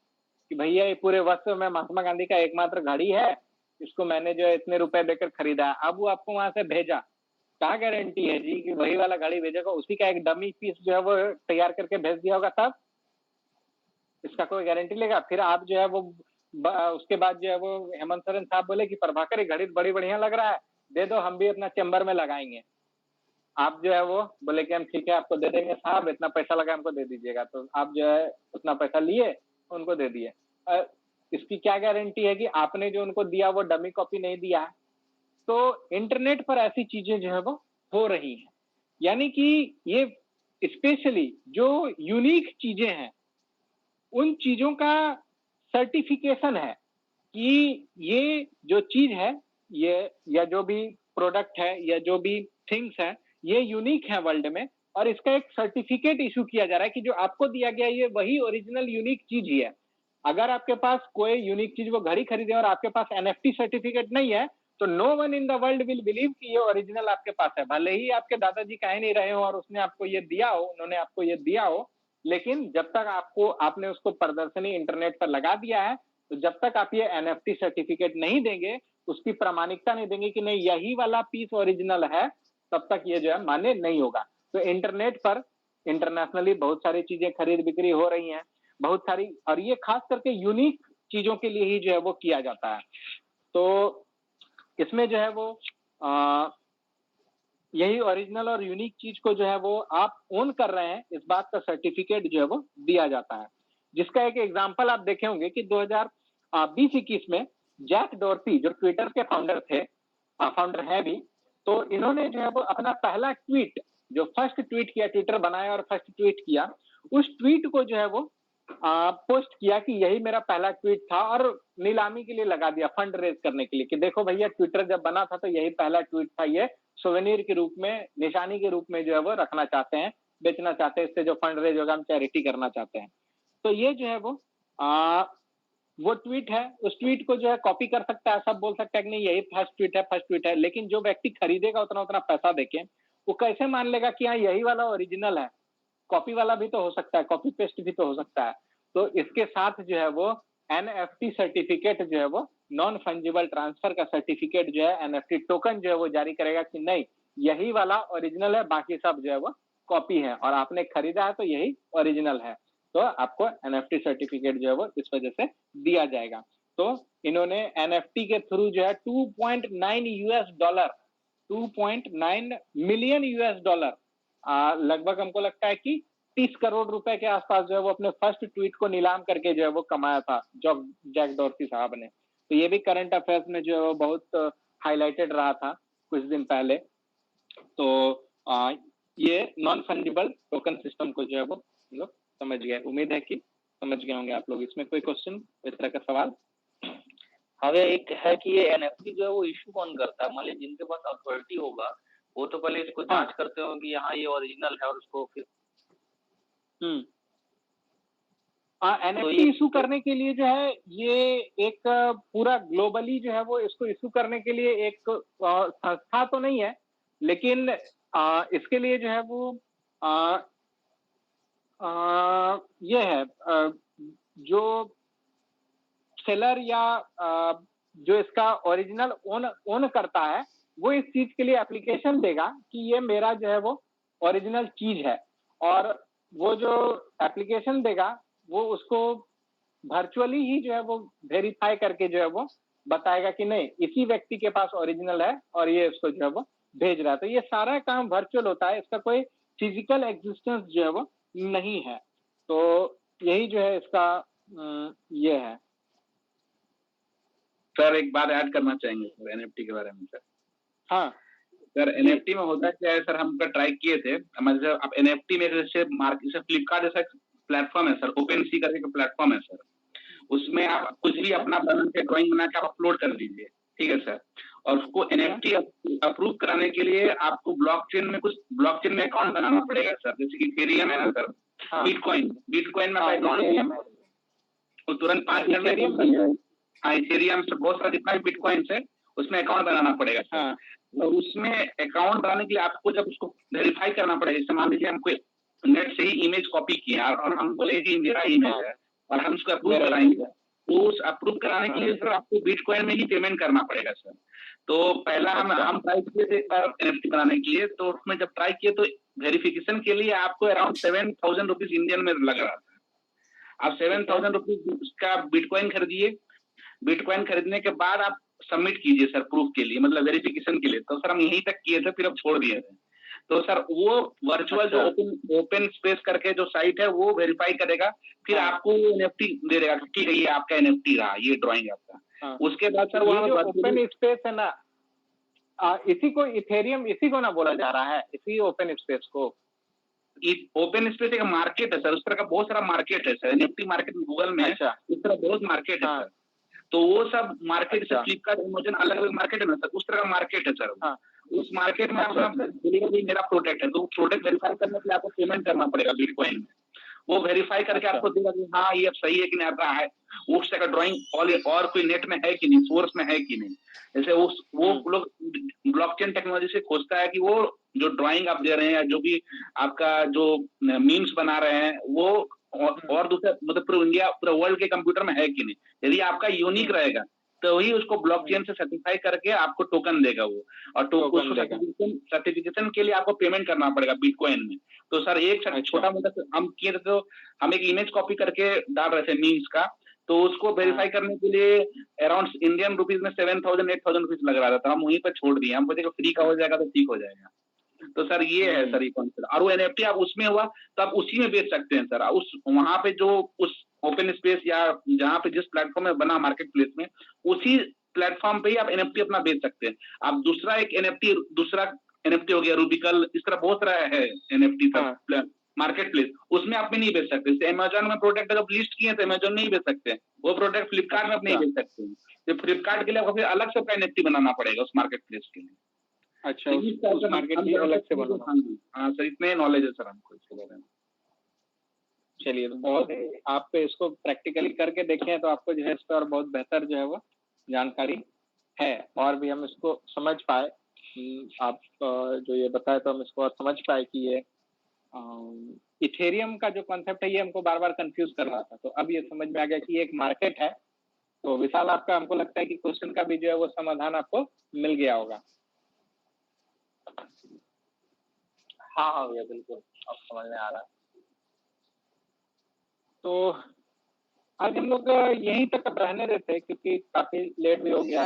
कि भैया ये पूरे विश्व में महात्मा गांधी का एकमात्र घड़ी है, इसको मैंने जो है इतने रुपए देकर खरीदा है। अब वो आपको वहां से भेजा, क्या गारंटी है जी कि वही वाला घड़ी भेजेगा? उसी का एक डमी पीस जो है वो तैयार करके भेज दिया होगा, तब इसका कोई गारंटी लेगा? फिर आप जो है वो उसके बाद जो है वो हेमंत सोरेन साहब बोले कि प्रभाकर ये घड़ी बड़ी बढ़िया लग रहा है, दे दो, हम भी अपना चैम्बर में लगाएंगे। आप जो है वो बोले कि हम ठीक है आपको दे देंगे साहब, इतना पैसा लगा हमको दे दीजिएगा। तो आप जो है उतना पैसा लिए, उनको दे दिए। इसकी क्या गारंटी है कि आपने जो उनको दिया वो डमी कॉपी नहीं दिया है? तो इंटरनेट पर ऐसी चीजें जो है वो हो रही हैं, यानी कि ये स्पेशली जो यूनिक चीजें हैं उन चीजों का सर्टिफिकेशन है कि ये जो चीज है, ये या जो भी प्रोडक्ट है या जो भी थिंग्स है, ये यूनिक है वर्ल्ड में, और इसका एक सर्टिफिकेट इशू किया जा रहा है कि जो आपको दिया गया ये वही ओरिजिनल यूनिक चीज ही है। अगर आपके पास कोई यूनिक चीज वो घड़ी खरीदे और आपके पास NFT सर्टिफिकेट नहीं है, तो no one in the world will believe कि ये ओरिजिनल आपके पास है। भले ही आपके दादाजी कह नहीं रहे हो और उसने आपको ये दिया हो, उन्होंने आपको ये दिया हो, लेकिन जब तक आपने उसको प्रदर्शनी इंटरनेट पर लगा दिया है, तो जब तक आप ये NFT सर्टिफिकेट नहीं देंगे, उसकी प्रामाणिकता नहीं देंगे कि नहीं यही वाला पीस ओरिजिनल है, तब तक ये जो है मान्य नहीं होगा। तो इंटरनेट पर इंटरनेशनली बहुत सारी चीजें खरीद बिक्री हो रही हैं, बहुत सारी, और ये खास करके यूनिक चीजों के लिए ही जो है वो किया जाता है। तो इसमें जो है वो यही ओरिजिनल और यूनिक चीज को जो है वो आप ओन कर रहे हैं, इस बात का सर्टिफिकेट जो है वो दिया जाता है। जिसका एक एग्जांपल आप देखे होंगे कि 2020-21 में जैक डॉर्सी जो ट्विटर के फाउंडर है भी, तो इन्होंने जो है वो अपना पहला ट्वीट, जो फर्स्ट ट्वीट किया, ट्विटर बनाया और फर्स्ट ट्वीट किया, उस ट्वीट को जो है वो पोस्ट किया कि यही मेरा पहला ट्वीट था, और नीलामी के लिए लगा दिया, फंड रेज करने के लिए, कि देखो भैया ट्विटर जब बना था तो यही पहला ट्वीट था, ये सोवेनियर के रूप में, निशानी के रूप में जो है वो रखना चाहते हैं, बेचना चाहते हैं, इससे जो फंड रेज होगा हम चैरिटी करना चाहते हैं। तो ये जो है वो ट्वीट है, उस ट्वीट को जो है कॉपी कर सकता है, सब बोल सकता है कि नहीं यही फर्स्ट ट्वीट है, लेकिन जो व्यक्ति खरीदेगा उतना पैसा देके, वो कैसे मान लेगा कि हाँ यही वाला ओरिजिनल है? कॉपी वाला भी तो हो सकता है, कॉपी पेस्ट भी तो हो सकता है। तो इसके साथ जो है वो NFT सर्टिफिकेट जो है वो नॉन फंजिबल ट्रांसफर का सर्टिफिकेट जो है, NFT टोकन जो है वो जारी करेगा कि नहीं यही वाला ओरिजिनल है, बाकी सब जो है वो कॉपी है, और आपने खरीदा है तो यही ओरिजिनल है। तो आपको NFT सर्टिफिकेट जो है वो इस वजह से दिया जाएगा। तो इन्होंने NFT के थ्रू जो है $2.9 मिलियन लगभग हमको लगता है कि 30 करोड़ रुपए के आसपास जो है वो अपने फर्स्ट ट्वीट को नीलाम करके जो है वो कमाया था जैक डॉर्सी साहब ने। तो ये भी करंट अफेयर्स में जो है वो बहुत हाईलाइटेड रहा था कुछ दिन पहले। तो ये नॉन फंजिबल टोकन सिस्टम को जो है वो लोग समझ गए, उम्मीद है कि समझ गए होंगे आप लोग। इसमें कोई क्वेश्चन, इस तरह का सवाल? हमें एक है कि ये NFT जो है वो इशू कौन करता है? मान लीजिए जिनके पास अथॉरिटी होगा वो तो पहले इसको जांच करते हो कि यहाँ ये ओरिजिनल है, और उसको फिर NFT इशू करने के लिए जो है ये एक पूरा ग्लोबली जो है वो इसको इशू करने के लिए एक संस्था तो नहीं है, लेकिन इसके लिए जो है वो ये है जो सेलर या जो इसका ओरिजिनल ओन करता है वो इस चीज के लिए एप्लीकेशन देगा कि ये मेरा जो है वो ओरिजिनल चीज है, और वो जो एप्लीकेशन देगा वो उसको वर्चुअली ही जो है वो वेरीफाई करके जो है वो बताएगा कि नहीं इसी व्यक्ति के पास ओरिजिनल है और ये उसको जो है वो भेज रहा है। तो ये सारा काम वर्चुअल होता है, इसका कोई फिजिकल एग्जिस्टेंस जो है वो नहीं है। तो यही जो है इसका ये है। सर एक बात ऐड करना चाहेंगे सर एनएफटी के बारे में सर। हाँ सर एनएफटी में होता क्या है सर, हम ट्राई किए थे हमारे, आप एनएफटी में जैसे मार्केट जैसे फ्लिपकार्ट जैसा प्लेटफॉर्म है सर, ओपन सी करके प्लेटफॉर्म है सर, उसमें आप कुछ भी अपना बना के ड्राइंग बना के आप अपलोड कर दीजिए, ठीक है सर। और उसको एनएफटी अप्रूव कराने के लिए आपको ब्लॉकचेन में अकाउंट बनाना पड़ेगा सर, जैसे कि इथेरियम है ना सर, बिटकॉइन में अकाउंट तो तुरंत 5 मिनट में, हाँ इथेरियम से बहुत सारा जितना भी बिटकॉइन है उसमें अकाउंट बनाना पड़ेगा सर। और उसमें अकाउंट बनाने के लिए आपको जब उसको वेरीफाई करना पड़ेगा, जैसे मान लीजिए हमको नेट से ही इमेज कॉपी किया और हम बोले कि मेरा इमेज है और हम उसको अप्रूव कराएंगे, तो उस अप्रूव कराने के लिए सर आपको बिटकॉइन में ही पेमेंट करना पड़ेगा सर। तो पहला हम ट्राई किए थे एक बार एनएफटी बनाने के लिए, तो उसमें जब ट्राई किए तो वेरिफिकेशन के लिए आपको अराउंड 7,000 रुपीज इंडियन में लग रहा था। आप 7,000 रुपीज का बिटकॉइन खरीदिए, बिटकॉइन खरीदने के बाद आप सबमिट कीजिए सर प्रूफ के लिए, मतलब वेरिफिकेशन के लिए। तो सर हम यहीं तक किए थे, फिर अब छोड़ दिए थे। तो सर वो वर्चुअल जो ओपन स्पेस करके जो साइट है वो वेरीफाई करेगा, फिर आपको एनएफटी दे देगा कि ये आपका एनएफटी रहा, ये ड्राइंग आपका। उसके बाद सर वहाँ ओपन स्पेस है ना, इसी को इथेरियम इसी को ना बोला जा रहा है, इसी ओपन स्पेस को। ओपन स्पेस एक मार्केट है सर, उस तरह का बहुत सारा मार्केट है सर, एनएफटी मार्केट गूगल में है, उस तरह बहुत मार्केट है सर। तो वो सब मार्केट से फ्लिपकार्ट अमेज़न अलग अलग मार्केट है ना सर, उस तरह का मार्केट है सर। उस मार्केट में आप बोलिएगा मेरा प्रोडक्ट है, तो प्रोडक्ट वेरीफाई करने के लिए आपको पेमेंट करना पड़ेगा बिटकॉइन में। वो वेरीफाई करके आपको देगा कि हाँ ये अब सही है कि नहीं, आता है उस तरह का ड्राइंग और कोई नेट में है कि नहीं, सोर्स में है कि नहीं। जैसे वो लोग ब्लॉकचेन टेक्नोलॉजी से खोजता है कि वो जो ड्राइंग आप दे रहे हैं, जो भी आपका जो मीम्स बना रहे हैं, वो और दूसरा मतलब पूरे इंडिया पूरे वर्ल्ड के कंप्यूटर में है कि नहीं। यदि आपका यूनिक रहेगा तो वही उसको ब्लॉकचेन से सर्टिफाई करके आपको टोकन देगा वो, और सर्टिफिकेशन के लिए आपको पेमेंट करना पड़ेगा बिटकॉइन में। तो सर एक छोटा मोटा हम किए थे, तो हम एक इमेज कॉपी करके डाल रहे थे मीम्स का, तो उसको वेरीफाई करने के लिए अराउंड इंडियन रुपीज में 7,000 8,000 रुपीज लग रहा था। हम वहीं पर छोड़ दिए, हम बोले फ्री का हो जाएगा तो ठीक हो जाएगा। तो सर ये है सर ये कॉन्सेप्ट। और वो एनएफटी आप उसमें हुआ तो आप उसी में बेच सकते हैं सर, उस वहां पे जो उस ओपन स्पेस या जहाँ पे जिस प्लेटफॉर्म में बना मार्केट प्लेस में, उसी प्लेटफॉर्म पे ही आप एनएफटी अपना बेच सकते हैं। आप दूसरा एनएफटी हो गया रूबिकल, इस तरह बहुत सारा है एनएफटी सर मार्केट प्लेस, उसमें आप नहीं बेच सकते। जैसे अमेजोन में प्रोडक्ट जब लिस्ट किए तो अमेजोन में ही बेच सकते हैं, वो प्रोडक्ट फ्लिपकार्ट में आप नहीं बेच सकते हैं। तो फ्लिपकार्ट के लिए आपको फिर अलग से एनएफटी बनाना पड़ेगा उस मार्केट प्लेस के लिए। अच्छा, उस मार्केट के अलग से बनाना। हाँ सर, इतने नॉलेज है सर हमको इसके बारे में। चलिए, बहुत आप इसको प्रैक्टिकली करके देखें तो आपको जो है इस पर बहुत बेहतर जो है वो जानकारी है, और भी हम इसको समझ पाए। आप जो ये बताए तो हम इसको और समझ पाए कि ये इथेरियम का जो कॉन्सेप्ट है ये हमको बार बार कंफ्यूज कर रहा था, तो अब ये समझ में आ गया कि ये एक मार्केट है। तो विशाल, आपका हमको लगता है कि क्वेश्चन का भी जो है वो समाधान आपको मिल गया होगा। हाँ भैया बिल्कुल, अब समझ में आ रहा है। तो आज हम लोग यहीं तक अब रहने देते हैं, क्योंकि काफी लेट भी हो गया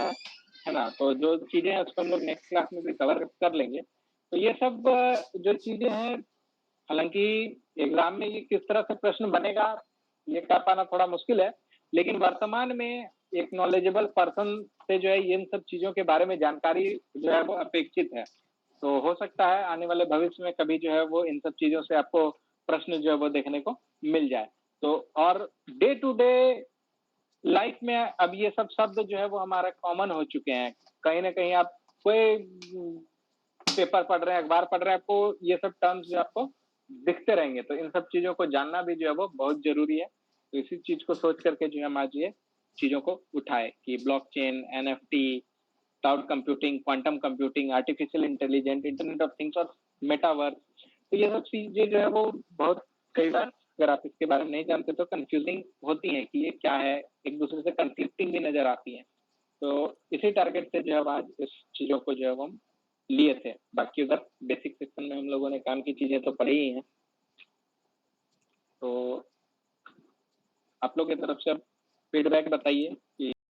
है ना। तो जो चीजें हैं उसको हम लोग नेक्स्ट क्लास में भी कवर कर लेंगे। तो ये सब जो चीजें हैं, हालांकि एग्जाम में ये किस तरह से प्रश्न बनेगा ये कह पाना थोड़ा मुश्किल है, लेकिन वर्तमान में एक नॉलेजेबल पर्सन से जो है इन सब चीजों के बारे में जानकारी जो है वो अपेक्षित है। तो हो सकता है आने वाले भविष्य में कभी जो है वो इन सब चीजों से आपको प्रश्न जो है वो देखने को मिल जाए। तो और डे टू डे लाइफ में अब ये सब शब्द जो है वो हमारा कॉमन हो चुके हैं। कहीं ना कहीं आप कोई पेपर पढ़ रहे हैं, अखबार पढ़ रहे हैं, आपको ये सब टर्म्स जो आपको दिखते रहेंगे। तो इन सब चीजों को जानना भी जो है वो बहुत जरूरी है। तो इसी चीज को सोच करके जो है हम आज ये चीजों को उठाए कि blockchain, NFT, cloud computing, quantum computing, artificial intelligence, internet of things और मेटावर्स। तो ये सब चीजें जो है वो बहुत कई बार अगर आप इसके बारे में नहीं जानते तो कंफ्यूजिंग होती हैं कि ये क्या है, एक दूसरे से कंफ्लिक्टिंग भी नजर आती है। तो इसी टारगेट से जो है आज इस चीज़ों को जो है हम लिए थे। बाकी उधर बेसिक सेक्शन में हम लोगों ने काम की चीज़ें तो पढ़ी ही हैं। तो आप लोग की तरफ से अब फीडबैक बताइए।